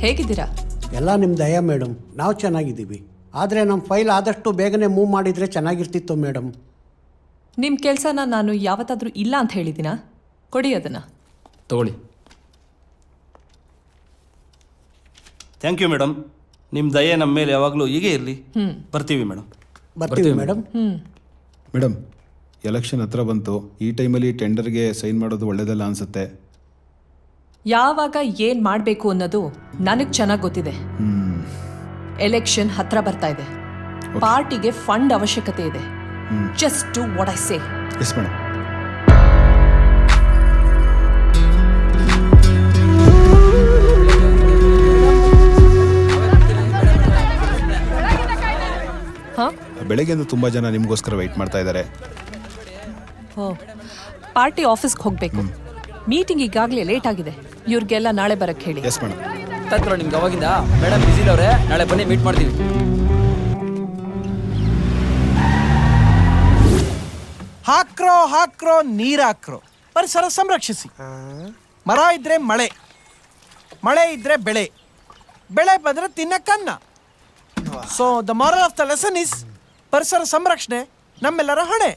ಹೇಗಿದ್ದೀರಾ? ಎಲ್ಲ ನಿಮ್ಮ ದಯ ಮೇಡಮ್, ನಾವು ಚೆನ್ನಾಗಿದ್ದೀವಿ. ಆದರೆ ನಮ್ಮ ಫೈಲ್ ಆದಷ್ಟು ಬೇಗನೆ ಮೂವ್ ಮಾಡಿದರೆ ಚೆನ್ನಾಗಿರ್ತಿತ್ತು ಮೇಡಮ್. ನಿಮ್ಮ ಕೆಲಸನ ನಾನು ಯಾವತ್ತಾದರೂ ಇಲ್ಲ ಅಂತ ಹೇಳಿದ್ದೀನಾ? ಕೊಡಿ ಅದನ್ನು. ತಗೊಳ್ಳಿ. Thank you madam. ನಿಮ್ಮ ದಯೆ ನಮ್ಮ ಮೇಲೆ ಯಾವಾಗಲೂ ಹೀಗೆ ಇರಲಿ. ಬರ್ತೀವಿ ಮೇಡಮ್. ಬರ್ತೀವಿ ಮೇಡಮ್. ಮೇಡಮ್, ಎಲೆಕ್ಷನ್ ಹತ್ರ ಬಂತು. ಈ ಟೈಮಲ್ಲಿ ಟೆಂಡರ್ಗೆ ಸೈನ್ ಮಾಡೋದು ಒಳ್ಳೇದಲ್ಲ ಅನ್ಸುತ್ತೆ. ಯಾವಾಗ ಏನು ಮಾಡಬೇಕು ಅನ್ನೋದು ನನಗೆ ಚೆನ್ನಾಗಿ ಗೊತ್ತಿದೆ. ಎಲೆಕ್ಷನ್ ಹತ್ರ ಬರ್ತಾ ಇದೆ, ಪಾರ್ಟಿಗೆ ಫಂಡ್ ಅವಶ್ಯಕತೆ ಇದೆ. Just do what I say. Yes madam. ಬೆಳಗ್ಗೆಯಿಂದ ತುಂಬಾ ಜನ ನಿಮಗೋಸ್ಕರ ವೆಯ್ಟ್ ಮಾಡ್ತಾ ಇದ್ದಾರೆ. ಪಾರ್ಟಿ ಆಫೀಸ್ಗೆ ಹೋಗಬೇಕು. ಮೀಟಿಂಗ್ ಈಗಾಗಲೇ ಲೇಟ್ ಆಗಿದೆ. ಇವ್ರಿಗೆಲ್ಲ ನಾಳೆ ಬರಕ್ ಹೇಳಿ. ತತ್ವ ನಿಮ್ಗೆ ಅವಾಗಿಂದ ಮೇಡಮ್ ಬಿಸಿಲವ್ರೆ, ನಾಳೆ ಬನ್ನಿ ಮೀಟ್ ಮಾಡ್ತೀವಿ. ಹಾಕ್ರೋ ನೀರ್ ಹಾಕ್ರೋ, ಪರಿಸರ ಸಂರಕ್ಷಿಸಿ. ಮರ ಇದ್ರೆ ಮಳೆ, ಮಳೆ ಇದ್ರೆ ಬೆಳೆ, ಬೆಳೆ ಬಂದ್ರೆ ತಿನ್ನಕ್ಕನ್ನ. So the moral of the lesson is ಪರಿಸರ ಸಂರಕ್ಷಣೆ ನಮ್ಮೆಲ್ಲರ ಹೊಣೆ.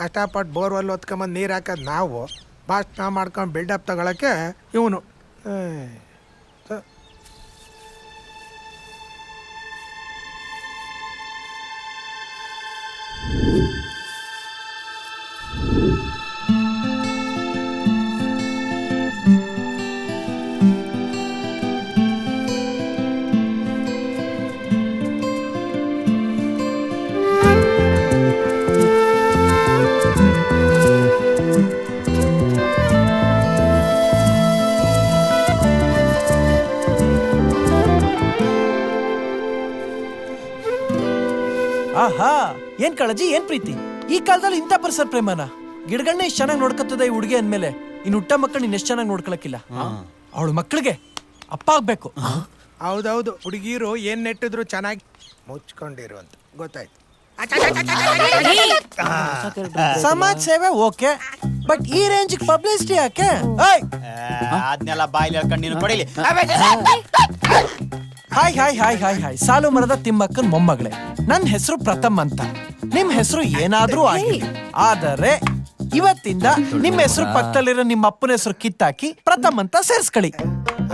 ಕಷ್ಟಪಟ್ಟು ಬೋರ್ವೆಲ್ ಹೊತ್ಕೊಂಬಂದು ನೀರು ಹಾಕೋದು ನಾವು, ಭಾಷಣ ಮಾಡ್ಕೊಂಡು ಬಿಲ್ಡಪ್ ತಗೊಳಕ್ಕೆ ಇವನು. ಆಹಾ, ಏನ್ ಕಾಳಜಿ, ಏನ್ ಪ್ರೀತಿ. ಈ ಕಾಲದಲ್ಲಿ ಇಂಥ ಪರಿಸರ ಪ್ರೇಮನ. ಗಿಡಗಳನ್ನ ಇಷ್ಟು ಚೆನ್ನಾಗಿ ನೋಡ್ಕೊತದ ಈ ಹುಡುಗಿ ಅಂದ್ಮೇಲೆ ಇನ್ನು ಹುಟ್ಟ ಮಕ್ಕಳು ಇನ್ನೆಷ್ಟು ಚೆನ್ನಾಗಿ ನೋಡ್ಕೊಳಕಿಲ್ಲ. ಅವಳು ಮಕ್ಕಳಿಗೆ ಅಪ್ಪ ಆಗ್ಬೇಕು. ಹೌದೌದು, ಹುಡುಗಿರು ಏನ್ ನೆಟ್ಟಿದ್ರು ಚೆನ್ನಾಗಿ ಮುಚ್ಕೊಂಡಿರು ಅಂತ ಗೊತ್ತಾಯ್ತು. ಸಮಾಜ ಸೇವೆ ಓಕೆ, ಬಟ್ ಈ ರೇಂಜ್ ಪಬ್ಲಿಸಿಟಿ ಯಾಕೆ? ಅದ್ನೆಲ್ಲ ಬಾಯಿಲಿ ಹೇಳ್ಕೊಂಡು ನೀನು ಕೊಡಿಲಿ. ಹಾಯ್ ಸಾಲು ಮರದ ತಿಮ್ಮಕ್ಕನ್ ಮೊಮ್ಮಗಳೇ, ನನ್ನ ಹೆಸರು ಪ್ರಥಮ್ ಅಂತ. ನಿಮ್ ಹೆಸರು ಏನಾದ್ರೂ ಆಗಲಿ, ಆದರೆ ಇವತ್ತಿಂದ ನಿಮ್ಮ ಹೆಸರು ಪಕ್ಕದಲ್ಲಿರೋ ನಿಮ್ಮ ಅಪ್ಪನ ಹೆಸರು ಕಿತ್ತಾಕಿ ಪ್ರಥಮ್ ಅಂತ ಸೇರ್ಸ್ಕೊಳ್ಳಿ.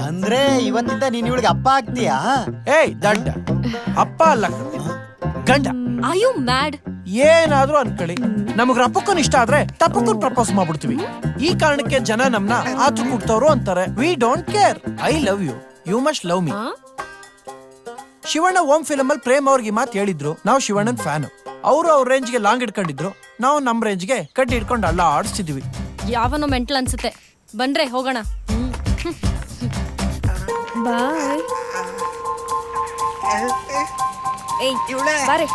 ಅಂದ್ರೆ ಇವತ್ತಿಂದ ನೀನ್ ಇವಳಿಗೆ ಅಪ್ಪ ಆಗ್ತೀಯಾ? ಏಯ್ ದಡ್ಡ, ಅಪ್ಪ ಅಲ್ಲ ಗಂಡ. Are you mad? ಏನಾದ್ರೂ ಅನ್ಕೊಳ್ಳಿ, ನಮಗ್ ರಪ್ಪಕ್ಕನ್ ಇಷ್ಟ ಆದ್ರೆ ತಪ್ಪಕ್ಕನ್ ಪ್ರಪೋಸ್ ಮಾಡ್ಬಿಡ್ತೀವಿ. ಈ ಕಾರಣಕ್ಕೆ ಜನ ನಮ್ನ ಆತು ಕುಡ್ತವ್ರು ಅಂತಾರೆ. We don't care. I love you, you must love me. Shivanna Om film ಅಲ್ಲಿ ಪ್ರೇಮ್ ಅವ್ರಿಗೆ ಮಾತು ಹೇಳಿದ್ರು. ನಾವು ಶಿವಣ್ಣನ್ ಫ್ಯಾನ್. ಅವರು ಅವ್ರ ರೇಂಜ್ಗೆ ಲಾಂಗ್ ಇಟ್ಕೊಂಡಿದ್ರು, ನಾವು ನಮ್ ರೇಂಜ್ಗೆ ಕಡ್ಡಿ ಇಟ್ಕೊಂಡು ಅಲ್ಲ ಆಡಿಸ್ತಿದ್ವಿ. ಯಾವನೋ ಮೆಂಟಲ್ ಅನ್ಸುತ್ತೆ. ಬಂದ್ರೆ ಹೋಗೋಣ. ಬಾಯ್. ಏಯ್ ಬಾರೆ.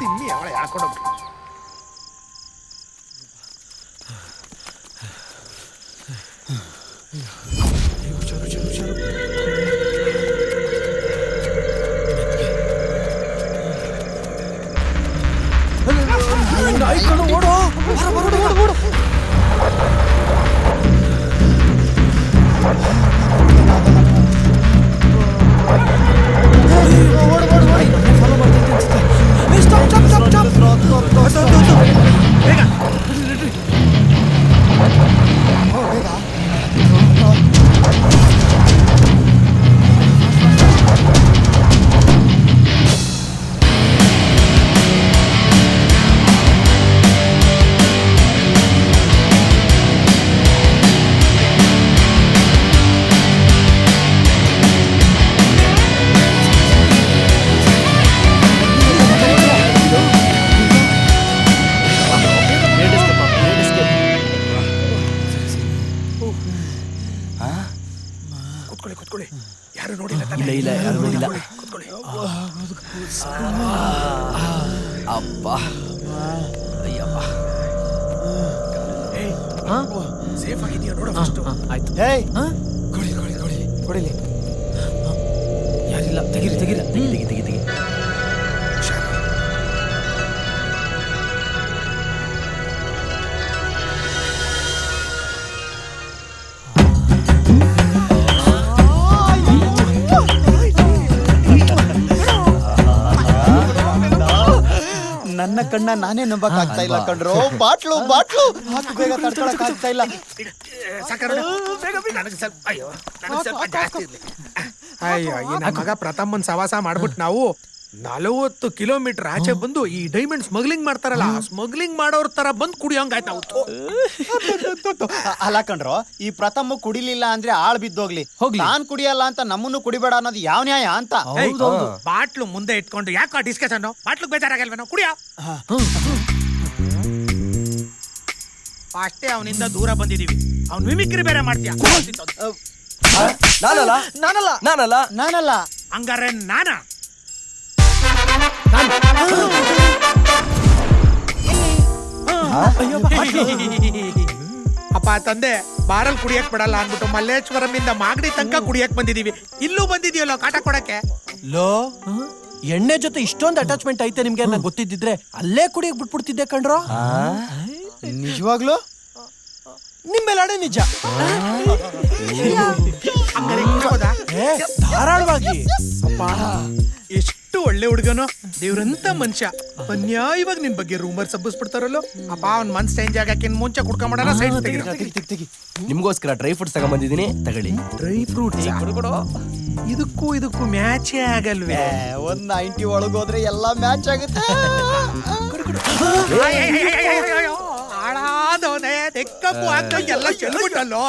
ತಿನ್ನಿ ಅವಳ ಹೇಳ್ಕೊಂಡು ಕೂತ್ಕೊಳ್ಳಿ. ಯಾರು ನೋಡಿಲ್ಲ ತಾನೇ? ಇಲ್ಲ ಯಾರು ನೋಡಿಲ್ಲ. ಕೂತ್ಕೊಳ್ಳಿ. ಅಪ್ಪ ಅಯ್ಯಪ್ಪ. ಸೇಫ್ ಆಗಿದೆಯಾ ನೋಡು ಫಸ್ಟ್. ಆಯ್ತು. ಏಯ್ ಕೊಡಿಲಿ. ಯಾರಿಲ್ಲ, ತೆಗೀರಿ. ತೆಗಿ. ನನ್ನ ಕಣ್ಣ ನಾನೇ ನಂಬಕ್ ಆಗ್ತಾ ಇಲ್ಲ ಕಣ್ರೋ. ಬಾಟ್ಲು ಹಾಕು, ಬೇಗ ತಡ್ಕೊಳಕ್ ಆಗ್ತಾ ಇಲ್ಲ. ಅಯ್ಯೋ, ಈ ನನ್ನ ಮಗ ಪ್ರಥಮನ್ ಸವಾಸ ಮಾಡ್ಬಿಟ್ಟು ನಾವು 40 ಕಿಲೋಮೀಟರ್ ಆಚೆ ಬಂದು ಈ ಡೈಮಂಡ್ ಸ್ಮಗ್ಲಿಂಗ್ ಮಾಡ್ತಾರಲ್ಲ, ಸ್ಮಗ್ಲಿಂಗ್ ಮಾಡೋರ್ ತರ ಬಂದು ಕುಡಿಯೋಂಗಾಯ್ತು ನಾವು. ಅಲ್ಲ ಕಣ್ರೋ, ಈ ಪ್ರಥಮ ಕುಡಿಲಿಲ್ಲ ಅಂದ್ರೆ ಆಳ್ ಬಿದ್ದೋಗ್ಲಿ, ನಾನ್ ಕುಡಿಯಲ್ಲ ಅಂತ ನಮ್ಮನ್ನು ಕುಡಿಬೇಡ ಅನ್ನೋದು ಯಾವ ನ್ಯಾಯ ಅಂತ. ಬಾಟ್ಲು ಮುಂದೆ ಇಟ್ಕೊಂಡು ಯಾಕೆ ಡಿಸ್ಕಷನ್? ಬಾಟ್ಲು ಬೇಜಾರಾಗಲ್ವೇನೋ, ಕುಡಿಯ. ಅಷ್ಟೇ ಅವನಿಂದ ದೂರ ಬಂದಿದೀವಿ. ಅವ್ನ್ ಮಿಮಿಕ್ರಿ ಬೇರೆ ಮಾಡ್ತೀಯ. ನಾನಲ್ಲ ಹಂಗಾರೆ ನಾನಾ? ಅಪ್ಪ ತಂದೆ ಬಾರಲ್ ಕುಡಿಯಕ್ ಬಿಡಲ್ಲ ಅನ್ಬಿಟ್ಟು ಮಲ್ಲೇಶ್ವರಂ ಇಂದ ಮಾಗಡಿ ತನಕ ಕುಡಿಯಕ್ ಬಂದಿದೀವಿ. ಇಲ್ಲೂ ಬಂದಿದೀಯಲ್ಲ ಕಾಟ ಕೊಡಕ್ಕೆ. ಲೋ ಎಣ್ಣೆ ಜೊತೆ ಇಷ್ಟೊಂದು ಅಟ್ಯಾಚ್ಮೆಂಟ್ ಐತೆ ನಿಮ್ಗೆ ನಂಗೆ ಗೊತ್ತಿದ್ದಿದ್ರೆ ಅಲ್ಲೇ ಕುಡಿಯಕ್ ಬಿಟ್ಬಿಡ್ತಿದ್ದೆ ಕಣ್ರೋ. ನಿಜವಾಗ್ಲು ನಿಮ್ಮೆಲ್ಲಾಡೆ ನಿಜ. ಹಂಗಾರೆ ಕುಡ್ಬೋದಾ? ಧಾರಾಳವಾಗಿ. ಎಷ್ಟು ಒಳ್ಳೆ ಹುಡುಗನು, ದೇವ್ರಂತ ಮನುಷ್ಯ. ಅನ್ಯಾಯವಾಗಿ ನಿನ್ ಬಗ್ಗೆ ರೂಮರ್ ಸಬ್ಬಿಸ್ಬಿಡ್ತಾರಲ್ಲೋ. ಅಪ್ಪ ಅವ್ನ್ ಮನ್ಸ್ ಚೇಂಜ್ ಆಗಕ್ಕಿನ್ ಮುಂಚೆ ಕುಡ್ಕೊಂಬಿಡೋಣ. ಸೈಡ್ ತೆಗಿ ನಿಮ್ಗೋಸ್ಕರ ಡ್ರೈ ಫ್ರೂಟ್ಸ್ ತಗೊಂಡ್ಬಂದಿದ್ದೀನಿ, ತಗೊಳ್ಳಿ. ಡ್ರೈ ಫ್ರೂಟ್ಸ್ ಇದಕ್ಕೂ ಮ್ಯಾಚೇ ಆಗಲ್ವೇ? 190 ಒಳಗೋದ್ರೆ ಎಲ್ಲ ಮ್ಯಾಚ್ ಆಗುತ್ತೆ. ಹಾಳಾದವನೇ ತೆಕ್ಕಪ್ಪು ಅಂತ ಎಲ್ಲ ಚೆಲ್ಬಿಟ್ಟಲ್ಲೋ.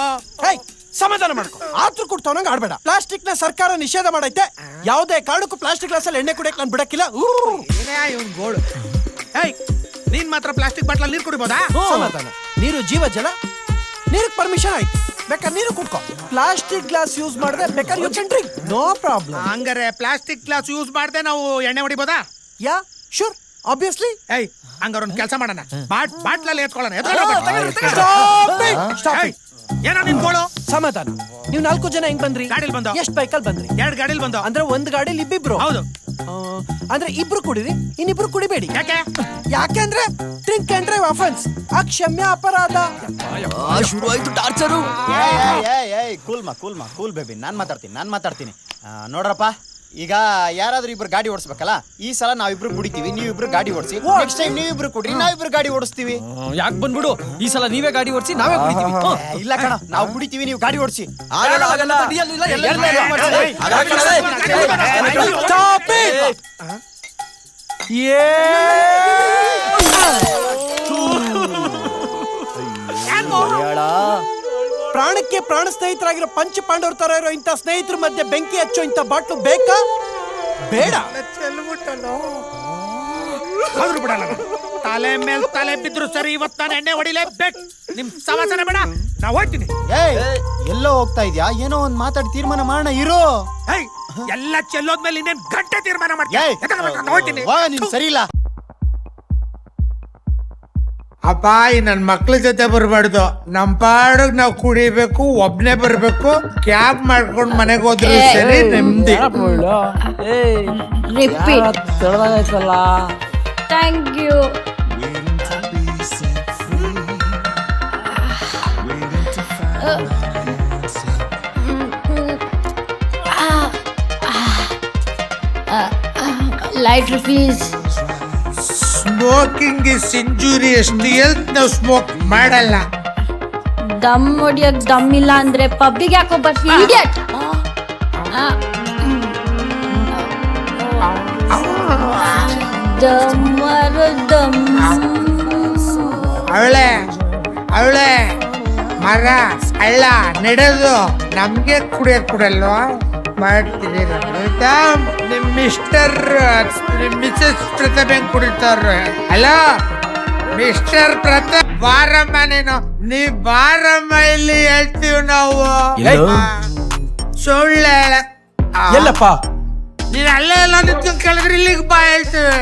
ಸಮಾಧಾನ ಮಾಡ್ಕೊ. ಆತ್ರ ಕೊಡ್ತಾವಂಗ ಆಡ್ಬೇಡ. ಪ್ಲಾಸ್ಟಿಕ್ ನ ಸರ್ಕಾರ ನಿಷೇಧ ಮಾಡೈತೆ. ಯಾವುದೇ ಕಾರಣಕ್ಕೂ ಪ್ಲಾಸ್ಟಿಕ್ ಗ್ಲಾಸ್ ಅಲ್ಲಿ ಎಣ್ಣೆ ಕುಡಿಯಕ್ ನಾನು ಬಿಡಕ್ಕಿಲ್ಲ. ಏನೇ ಇವನ್ ಗೋಳು. ನೀನ್ ಮಾತ್ರ ಪ್ಲಾಸ್ಟಿಕ್ ಬಾಟ್ಲ ನೀರ್ ಕುಡಿಬೋದಾ? ಸಮಾಧಾನ. ನೀರು ಜೀವ ಜಲ. ನೀರಿಗೆ ಪರ್ಮಿಷನ್ ಆಯ್ತು, ಬೇಕಾದ್ರೆ ನೀರು ಕುಡ್ಕೊ. ಪ್ಲಾಸ್ಟಿಕ್ ಗ್ಲಾಸ್ ಯೂಸ್ ಮಾಡದೆ ಬೇಕಾದ್ರೆ you can drink, no problem. ಹಂಗಾರೆ ಪ್ಲಾಸ್ಟಿಕ್ ಗ್ಲಾಸ್ ಯೂಸ್ ಮಾಡದೆ ನಾವು ಎಣ್ಣೆ ಹೊಡಿಬೋದಾ? ಯಾ ಶೂರ್, ಆಬ್ವಿಯಸ್ಲಿ. ಹಂಗಾರ ಒಂದ್ ಕೆಲಸ ಮಾಡೋಣ, ಬಾಟ್ಲಲ್ಲಿ ಎತ್ಕೊಳ್ಳೋಣ. ಏನೋ ನಿನ್ ಗೋಳು? ಸಮಾಧಾನ. ನೀವು 4 ಜನ ಹೆಂಗ್ ಬಂದ್ರಿ? ಗಾಡಿಲಿ ಬಂದೋ. ಎಷ್ಟು ಬೈಕಲ್ಲಿ ಬಂದ್ರಿ? 2 ಗಾಡಿಲಿ ಬಂದೋ. ಅಂದ್ರೆ ಒಂದ್ ಗಾಡಿಲಿ ಇಬ್ಬಿಬ್ರು? ಹೌದು. ಅಂದ್ರೆ ಇಬ್ರು ಕುಡಿರಿ, ಇನ್ನಿಬ್ರು ಕುಡಿಬೇಡಿ. ಯಾಕೆ? ಯಾಕೆಂದ್ರೆ ಡ್ರಿಂಕ್ ಅಂಡ್ ಡ್ರೈವ್ ಅಫೆನ್ಸ್, ಅಕ್ಷಮ್ಯ ಅಪರಾಧ. ಶುರು ಆಯ್ತು ಟಾರ್ಚರು. ಕೂಲ್ ಬೇಬಿ, ನಾನ್ ಮಾತಾಡ್ತೀನಿ. ನೋಡ್ರಪ್ಪ, ಈಗ ಯಾರಾದ್ರೂ ಇಬ್ರು ಗಾಡಿ ಓಡಿಸ್ಬೇಕಲ್ಲ. ಈ ಸಲ ನಾವಿಬ್ರು ಕುಡಿತೀವಿ, ನೀವಿಬ್ರು ಗಾಡಿ ಓಡಿಸಿ. ನೆಕ್ಸ್ಟ್ ಟೈಮ್ ನೀವಿಬ್ರು ಕುಡ್ರಿ, ನಾವಿಬ್ರು ಗಾಡಿ ಓಡಿಸ್ತೀವಿ. ಯಾಕೆ ಬಂದ್ಬಿಡು, ಈ ಸಲ ನೀವೇ ಗಾಡಿ ಓಡಿಸಿ, ನಾವೇ ಕುಡಿತೀವಿ. ಇಲ್ಲ ಕಣ, ನಾವು ಕುಡಿತೀವಿ, ನೀವು ಗಾಡಿ ಓಡಿಸಿ. ಪ್ರಾಣಕ್ಕೆ ಪ್ರಾಣ ಸ್ನೇಹಿತರಾಗಿರೋ ಪಂಚ ಪಾಂಡವರ ತರ ಇರೋ ಇಂಥ ಸ್ನೇಹಿತರ ಮಧ್ಯೆ ಬೆಂಕಿ ಹಚ್ಚೋ ಇಂಥ ಬಾಟ್ಲು ಬೇಕಾ? ಬೇಡ. ತಲೆ ಮೇಲೆ ತಲೆ ಬಿದ್ರು ಸರಿ, ಇವತ್ತು ನಾನು ಎಣ್ಣೆ ಹೊಡಿಲೇಬೇಕು. ನಿಮ್ ಸಮಾಚಾರ ಬೇಡ, ನಾವು ಹೋಗ್ತೀನಿ. ಎಲ್ಲೋ ಹೋಗ್ತಾ ಇದ್ಯಾ? ಏನೋ ಒಂದ್ ಮಾತಾಡಿ ತೀರ್ಮಾನ ಮಾಡೋಣ, ಇರೋ. ಎಲ್ಲ ಚೆಲ್ಲೋದ್ಮೇಲೆ ಇನ್ನೇನ್ ಗಂಟೆ ತೀರ್ಮಾನ ಮಾಡ್ತೀನಿ. ನೀನ್ ಸರಿ ಇಲ್ಲ. ಅಪ್ಪ, ಈ ನನ್ ಮಕ್ಳ ಜೊತೆ ಬರ್ಬಾರ್ದು. ನಮ್ ಪಾಡಿಗೆ ನಾವು ಕುಡಿಬೇಕು, ಒಬ್ನೇ ಬರ್ಬೇಕು. ಕ್ಯಾಬ್ ಮಾಡ್ಕೊಂಡ್ ಮನೆಗೆ ಹೋದ್ರು ಸರಿ, ನೆಮ್ಮದಿ. Thank you. Light please. Smoking is injurious to health. ನಾವು ಸ್ಮೋಕ್ ಮಾಡಲ್ಲ. ದಮ್ ಹೊಡಿಯಕ್ ದಮ್ ಇಲ್ಲ ಅಂದ್ರೆ ಪಬ್ಬಿಗೆ ಯಾಕೋ ಬರ್ತಿ ಇಡಿಯಟ್. ಅವಳೆ ಮರ ಹಳ್ಳ ನಡೆದು ನಮ್ಗೆ ಕುಡಿಯಕ್ ಕೊಡಲ್ವಾ? ಮಾಡ್ತೀನಿ. ನಿಮ್ ಮಿಸ್ಟರ್ ನಿಮ್ ಮಿಸಸ್ ಪ್ರತಾಪ್ ಹೆಂಗ್ ಕುಡಿತಾರ? ಹಲೋ ಮಿಸ್ಟರ್ ಪ್ರತಾಪ್, ಬಾರಮ್ಮ. ನೀ ಬಾರಮ್ಮ, ಇಲ್ಲಿ ಹೇಳ್ತೀವಿ ನಾವು. ಸುಳ್ಳೆ ಎಲ್ಲಪ್ಪ? ನೀನ್ ಅಲ್ಲೇ ಎಲ್ಲ ನಿಂತ್ಕೊಂಡ್ ಕೇಳಿದ್ರೆ ಇಲ್ಲಿಗೆ ಬಾ, ಹೇಳ್ತೀವಿ.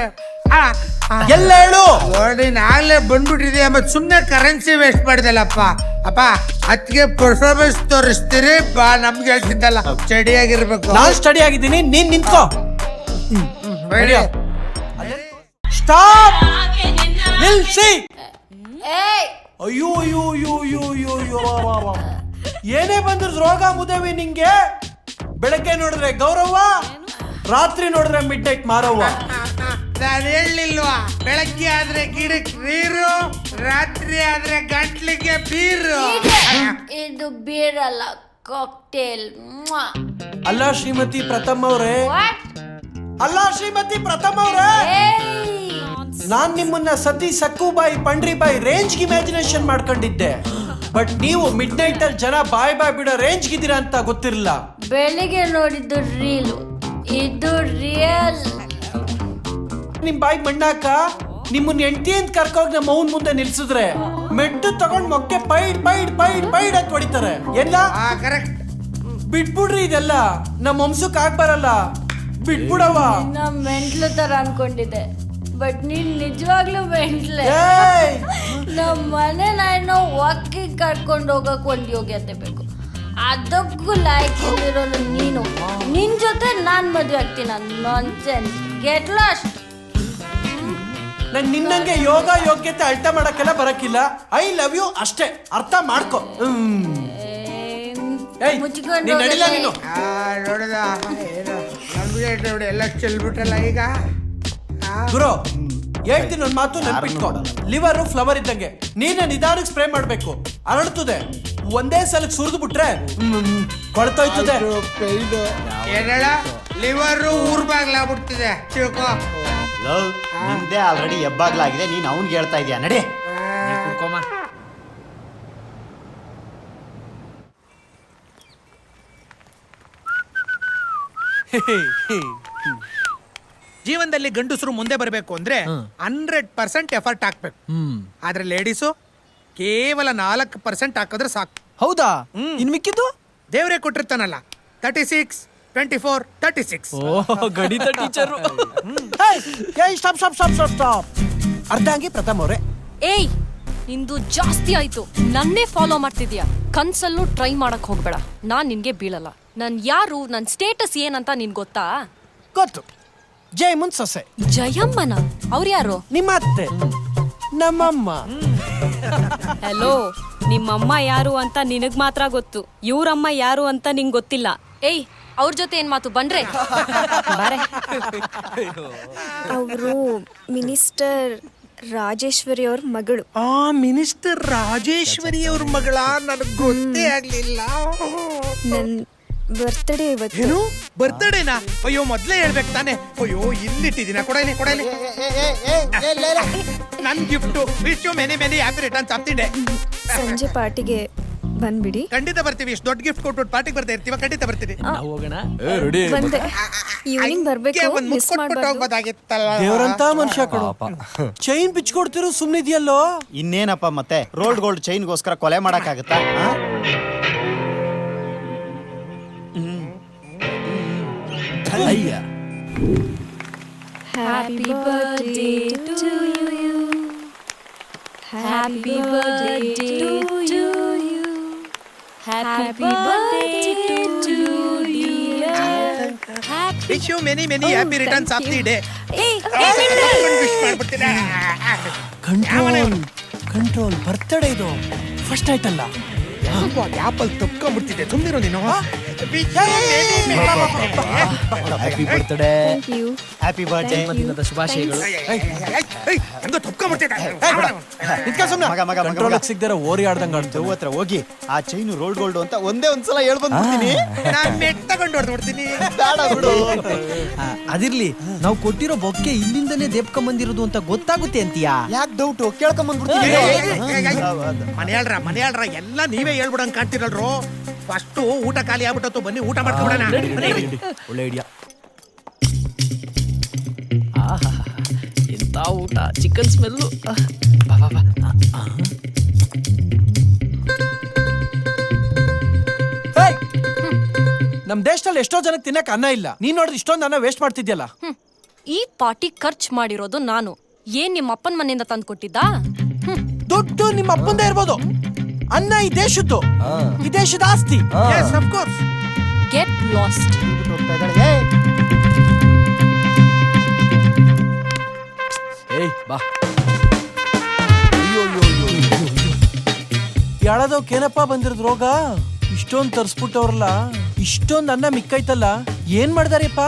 ಎಲ್ಲ ಹೇಳು. ನೋಡಿ, ನಾಗಲೇ ಬಂದ್ಬಿಟ್ಟಿದೆ, ಮತ್ತೆ ಸುಮ್ನೆ ಕರೆನ್ಸಿ ವೇಸ್ಟ್ ಮಾಡಿದಲ್ಲಪ್ಪ. ಅಪ್ಪ, ಅದಕ್ಕೆ ಪರ್ಫಾರ್ಮೆನ್ಸ್ ತೋರಿಸ್ತೀರಿ ಬಾ. ನಮ್ಗೆ ಹೇಳ್ತಿದ್ದಲ್ಲ, ಸ್ಟಡಿ ಆಗಿರ್ಬೇಕು. ನಾನ್ ಸ್ಟಡಿ ಆಗಿದ್ದೀನಿ, ನೀನ್ ನಿಂತ್ಕೋ. ಸ್ಟಾಪ್, ನಿಲ್ಸಿ. ಅಯ್ಯೋ ಅಯ್ಯೋ ಅಯ್ಯೋ ಅಯ್ಯೋ ಅಯ್ಯೋ ಅಯ್ಯೋ. ಏನೇ ಬಂದ್ರು ರೋಗ ಮುದೇವಿ ನಿಂಗೆ. ಬೆಳಗ್ಗೆ ನೋಡಿದ್ರೆ ಗೌರವ, ರಾತ್ರಿ ನೋಡಿದ್ರೆ ಮಿಡ್ ನೈಟ್ ಮಾರವ್ವ. ನಾನು ಹೇಳಿಲ್ವಾ, ಬೆಳಗ್ಗೆ ಆದ್ರೆ ಗಿಡಕ್ಕೆ ನೀರು, ರಾತ್ರಿ ಆದ್ರೆ ಗಂಟ್ಲಿಗೆ ಬೀರು. ಇದು ಬೀರಲ್ಲ, ಕಾಕ್ಟೇಲ್. ಅಲ್ಲ ಶ್ರೀಮತಿ ಪ್ರಥಮ್ ಅವ್ರೆ, ನಾನ್ ನಿಮ್ಮನ್ನ ಸತಿ ಸಕ್ಕುಬಾಯಿ ಪಂಡ್ರಿಬಾಯಿ ರೇಂಜ್ ಇಮ್ಯಾಜಿನೇಷನ್ ಮಾಡ್ಕೊಂಡಿದ್ದೆ. ಬಟ್ ನೀವು ಮಿಡ್ ನೈಟ್ ಅಲ್ಲಿ ಜನ ಬಾಯ್ ಬಿಡೋ ರೇಂಜ್ ಗಿದ್ದೀರಾ ಅಂತ ಗೊತ್ತಿರಲಿಲ್ಲ. ಬೆಳಿಗ್ಗೆ ನೋಡಿದ್ದು ರೀಲ್, ಇದು ರಿಯಲ್. ನಿಮ್ ಬಾಯಿ ಮಣ್ಣಾಕ ನಿಮ್ಮನ್ನ ಹೆಂಡತಿ ಅಂತ ಕರ್ಕೋಗಿ ನಮ್ಮ ಮೌನ್ ಮುಂದೆ ನಿಲ್ಸಿದ್ರೆ ಮೆಟ್ಟು ತಗೊಂಡ್ ಮೊಕ್ಕೆ ಪೈಡ್ ಅಂತ ಹೊಡಿತಾರೆ. ಎಲ್ಲ ಬಿಟ್ಬಿಡ್ರಿ, ಇದೆಲ್ಲ ನಮ್ಮ ವಂಶಕ್ಕೆ ಆಗ್ಬರಲ್ಲ. ಬಿಟ್ಬಿಡವ. ಮೆಂಟ್ಲು ತರ ಅನ್ಕೊಂಡಿದ್ದೆ, ಬಟ್ ನೀನ್ ನಿಜವಾಗ್ಲೂ ಮೆಂಟ್ಲೆ. ನಮ್ಮ ಮನೆ ನಾನು ವಾಕಿಂಗ್ ಕರ್ಕೊಂಡು ಹೋಗಕ್ ಒಂದ್ ಯೋಗ್ಯತೆ ಬೇಕು, ಅದಕ್ಕೂ ಲಾಯ್ಕಿರೋನು ನೀನು. ನಿನ್ ಜೊತೆ ನಾನ್ ಮದ್ವೆ ಆಗ್ತೀನಿ. Nonsense, get lost. ನಂಗೆ ನಿನ್ನಂಗೆ ಯೋಗ ಯೋಗ್ಯತೆ ಅಳ್ತ ಮಾಡಕ್ಕೆಲ್ಲ ಬರಕ್ಕಿಲ್ಲ. ಐ ಲವ್ ಯು ಅಷ್ಟೇ, ಅರ್ಥ ಮಾಡ್ಕೊ. ಮುಚ್ಕೊಂಡು ನಡಿಲ್ಲ ನೀನು. ನೋಡಿದ ಎಲ್ಲ ಚೆಲ್ಬಿಟ್ಟಲ್ಲ ಈಗ. ಗುರು ಹೇಳ್ತೀನಿ ಒಂದ್ ಮಾತು ನೆನ್ಪಿಟ್ಕೊ. ಲಿವರ್ ಫ್ಲವರ್ ಇದ್ದಂಗೆ, ನೀನೇ ನಿಧಾನಕ್ಕೆ ಸ್ಪ್ರೇ ಮಾಡ್ಬೇಕು. ಅರಳ್ತದೆ, ಒಂದೇ ಸಲಕ್ಕೆ ಸುರಿದು ಬಿಟ್ರೆ ಕೊಳ್ತೋಯ್ತದೆ. ಏನೇಳ ಲಿವರ್ ಊರ್ ಬಾಗ್ಲಾಗ್ಬಿಡ್ತಿದೆ ತಿಳ್ಕೊ. ಲವ್ ನಿಂದೆ ಆಲ್ರೆಡಿ ಎಬ್ಬಾಗ್ಲಾಗಿದೆ, ನೀನ್ ಅವ್ನ್ಗೆ ಹೇಳ್ತಾ ಇದೀಯ. ನಡಿ ಕುಡ್ಕೊಮ್ಮ. ಜೀವನದಲ್ಲಿ ಗಂಡಸರು ಮುಂದೆ ಬರಬೇಕು ಅಂದ್ರೆ 100% ಎಫರ್ಟ್ ಹಾಕ್ಬೇಕು. ಆದ್ರೆ ಲೇಡೀಸು ಕೇವಲ 4% ಹಾಕಿದ್ರೆ ಸಾಕು. ಹೌದಾ? ಇನ್ ಮಿಕ್ಕಿದ್ದು ದೇವರೇ ಕೊಟ್ಟಿರ್ತಾನಲ್ಲ, 36, 24, 36. ಗಣಿತ teacher. Stop stop stop stop stop. ಅರ್ಧಾಂಗಿ ಪ್ರಥಮ್ ಅವ್ರೆ. ಏಯ್, ನಿಂದು ಜಾಸ್ತಿ ಆಯ್ತು. ನನ್ನೇ ಫಾಲೋ ಮಾಡ್ತಿದ್ಯಾ. ಕನ್ಸಲ್ಲೂ ಟ್ರೈ ಮಾಡಕ್ ಹೋಗ್ಬೇಡ, ನಾನ್ ನಿನ್ಗೆ ಬೀಳಲ್ಲ. ನನ್ ಯಾರು, ನನ್ ಸ್ಟೇಟಸ್ ಏನಂತ ನಿನ್ ಗೊತ್ತಾ? ಗೊತ್ತು, ಜಯಮುನ್ ಸೊಸೆ. ಜಯಮ್ಮನ? ಅವ್ರು ಯಾರು? ನಿಮ್ಮ ಅತ್ತೆ, ನಮ್ಮಮ್ಮ. ಹಲೋ, ನಿಮ್ಮಮ್ಮ ಯಾರು ಅಂತ ನಿನಗ್ ಮಾತ್ರ ಗೊತ್ತು, ಇವ್ರಮ್ಮ ಯಾರು ಅಂತ ನಿಂಗ್ ಗೊತ್ತಿಲ್ಲ. ಏಯ್, ಅವ್ರ ಜೊತೆ ಏನ್ ಮಾತು, ಬನ್ರೆ ಬಾರೆ. ಅವರು ಮಿನಿಸ್ಟರ್ ರಾಜೇಶ್ವರಿ ಅವ್ರ ಮಗಳು. ಮಿನಿಸ್ಟರ್ ರಾಜೇಶ್ವರಿ ಅವ್ರ ಮಗಳ? ನನಗೆ ಗೊತ್ತೇ ಆಗ್ಲಿಲ್ಲ. ನನ್ ಬರ್ತ್ಡೇ ಇವತ್ತು. ಏನು ಬರ್ತ್ಡೇನಾ? ಅಯ್ಯೋ ಮೊದ್ಲೇ ಹೇಳ್ಬೇಕು ತಾನೆ. ಅಯ್ಯೋ ಇಲ್ಲಿಟ್ಟಿದ್ದೀನ, ಕೊಡಲಿ ಕೊಡಲಿ. ನನ್ gift. Wish you many many happy returns of the day. ಸಂಜೆ ಪಾರ್ಟಿಗೆ ಬಂದ್ಬಿಡಿ. ಖಂಡಿತ ಬರ್ತೀವಿ. ಇಷ್ಟು ದೊಡ್ಡ ಗಿಫ್ಟ್ ಕೊಟ್ಬಿಟ್ಟು ಪಾರ್ಟಿಗೆ ಬರ್ತಾ ಇರ್ತೀವ. ಖಂಡಿತ ಬರ್ತೀನಿ. ಹೋಗೋಣ. ಬಂದೆ. ಈವ್ನಿಂಗ್ ಬರ್ಬೇಕು, ಒಂದು ಮಿಸ್ ಮಾಡ್ಬಾರ್ದು. ಹೋಗ್ಬೋದಾಗಿತ್ತಲ್ಲ. ದೇವರಂತ ಮನುಷ್ಯ ಕಣೋ. ಚೈನ್ ಬಿಚ್ಕೊಡ್ತಿರೋ ಸುಮ್ನಿದ್ಯಲ್ಲೋ. ಇನ್ನೇನಪ್ಪ ಮತ್ತೆ ರೋಲ್ಡ್ ಗೋಲ್ಡ್ ಚೈನ್ಗೋಸ್ಕರ ಕೊಲೆ ಮಾಡಕ್ಕಾಗತ್ತಾ? ಅಯ್ಯ. Happy birthday to you. Happy birthday to you. Happy birthday to dear. Wish you many many happy returns of the day. Wish ಮಾಡ್ಬಿಡ್ತೀನಿ. Control control. ಬರ್ತಡೇ ಇದು ಫಸ್ಟ್ ಆಯ್ತಲ್ಲ. ಆಪಲ್ ತಪ್ಕೊಂಡ್ಬಿಡ್ತಿದ್ದೆ. ಸುಮ್ಮನಿರೋ ನೀನು. Happy birthday. Happy birthday. ಜನ್ಮದಿನದ ಶುಭಾಶಯಗಳು. ಹಂಗ ತಪ್ಕೊಂಡ್ಬಿಡ್ತಿದ್ದೆ. ಸಿಗ್ದಾರ ಓರಿ ಆಡ್ದಂಗ ಆಡ್ತು. ಹತ್ರ ಹೋಗಿ ಆ ಚೈನು ರೋಲ್ಡ್ ಗೋಲ್ಡ್ ಅಂತ ಒಂದೇ ಒಂದ್ಸಲ ಹೇಳ್ಬಂದ್ಬಿಡ್ತೀನಿ. ನಾನ್ ಮೆಟ್ ತಗೊಂಡು ಹೊಡ್ಬಿಡ್ತೀನಿ. ಅದಿರ್ಲಿ, ನಾವು ಕೊಟ್ಟಿರೋ ಬೊಕ್ಕೆ ಇಲ್ಲಿಂದನೇ ದೇಪ್ಕೊಂಬಂದಿರೋದು ಅಂತ ಗೊತ್ತಾಗುತ್ತೆ ಅಂತೀಯಾ? ಯಾಕೆ ಡೌಟು? ಕೇಳ್ಕೊಂಬಂದ್ಬಿಡ್ತೀನಿ. ಮನೆಯಾಳ್ರ ಎಲ್ಲ ನೀವೇ ಹೇಳ್ಬಿಡಂಗ್ ಕಾಣ್ತಿರಲ್ರು. ಫಸ್ಟ್ ಊಟ ಖಾಲಿ ಆಗ್ಬಿಟ್ಟು ಬನ್ನಿ ಊಟ ಮಾಡ್ಕೊಂಡ್ಬಿಡೋಣ. ಒಳ್ಳೆ ಐಡಿಯಾ. ಎಂತ ಊಟ, ಚಿಕನ್ ಸ್ಮೆಲ್ಲು. ನಮ್ ದೇಶದಲ್ಲಿ ಎಷ್ಟೋ ಜನಕ್ಕೆ ತಿನ್ನಕ್ ಅನ್ನ ಇಲ್ಲ. ನೀನ್ ನೋಡಿದ್ರೆ ಇಷ್ಟೊಂದು ಅನ್ನ ವೇಸ್ಟ್ ಮಾಡ್ತಿದ್ಯಲ್ಲ. ಈ ಪಾರ್ಟಿ ಖರ್ಚು ಮಾಡಿರೋದು ನಾನು. ಏನ್ ನಿಮ್ಮ ಅಪ್ಪನ ಮನೆಯಿಂದ ತಂದು ಕೊಟ್ಟಿದ್ದ? ದುಡ್ಡು ನಿಮ್ಮ ಅಪ್ಪಂದೇ ಇರ್ಬೋದು, ಅನ್ನ ಈ ದೇಶದ್ದು, ಈ ದೇಶದ ಆಸ್ತಿ. Get lost. ಏಯ್ ಬಾ. ಯಾಳದವಕ್ಕೇನಪ್ಪ ಬಂದಿರೋದು ರೋಗ? ಇಷ್ಟೊಂದು ತರ್ಸ್ಬಿಟ್ಟವ್ರಲ್ಲ, ಇಷ್ಟೊಂದು ಅನ್ನ ಮಿಕ್ಕೈತಲ್ಲ, ಏನ್ ಮಾಡ್ದಾರಪ್ಪ?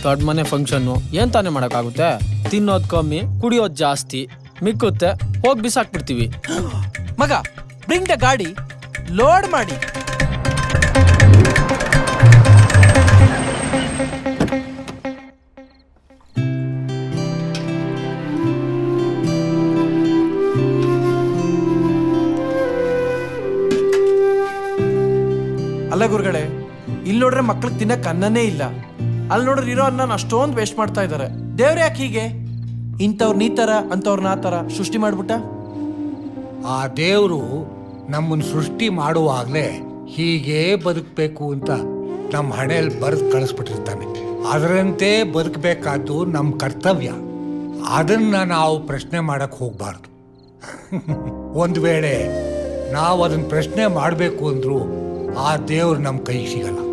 ದೊಡ್ಡ ಮನೆ ಫಂಕ್ಷನ್ನು ಏನ್ ತಾನೇ ಮಾಡಕ್ಕಾಗುತ್ತೆ? ತಿನ್ನೋದ್ ಕಮ್ಮಿ, ಕುಡಿಯೋದ್ ಜಾಸ್ತಿ, ಮಿಕ್ಕುತ್ತೆ ಹೋಗಿ ಬಿಸಾಕ್ಬಿಡ್ತೀವಿ. ಮಗ, ಬ್ರಿಂಗ್ ದ ಗಾಡಿ, ಲೋಡ್ ಮಾಡಿ. ಅಲ್ಲ ಗುರುಗಳೇ, ಇಲ್ಲಿ ನೋಡ್ರೆ ಮಕ್ಳಿಗೆ ತಿನ್ನಕ್ ಅನ್ನನೇ ಇಲ್ಲ, ಅಲ್ಲಿ ನೋಡ್ರೆ ಇರೋ ಅನ್ನ ಅಷ್ಟೊಂದು ವೇಸ್ಟ್ ಮಾಡ್ತಾ ಇದ್ದಾರೆ. ದೇವ್ರ ಯಾಕೆ ಹೀಗೆ? ಇಂಥವ್ರು ನೀ ತರ ಅಂಥವ್ರನ್ನ ಆ ತರ ಸೃಷ್ಟಿ ಮಾಡ್ಬಿಟ್ಟ? ಆ ದೇವರು ನಮ್ಮನ್ನು ಸೃಷ್ಟಿ ಮಾಡುವಾಗಲೇ ಹೀಗೆ ಬದುಕಬೇಕು ಅಂತ ನಮ್ಮ ಹಣೆಯಲ್ಲಿ ಬರೆದು ಕಳಿಸ್ಬಿಟ್ಟಿರ್ತಾನೆ. ಅದರಂತೆ ಬದುಕಬೇಕಾದ್ದು ನಮ್ಮ ಕರ್ತವ್ಯ. ಅದನ್ನ ನಾವು ಪ್ರಶ್ನೆ ಮಾಡಕ್ ಹೋಗ್ಬಾರ್ದು. ಒಂದು ವೇಳೆ ನಾವು ಅದನ್ನ ಪ್ರಶ್ನೆ ಮಾಡಬೇಕು ಅಂದ್ರೂ ಆ ದೇವ್ರು ನಮ್ಮ ಕೈಗೆ ಸಿಗಲ್ಲ.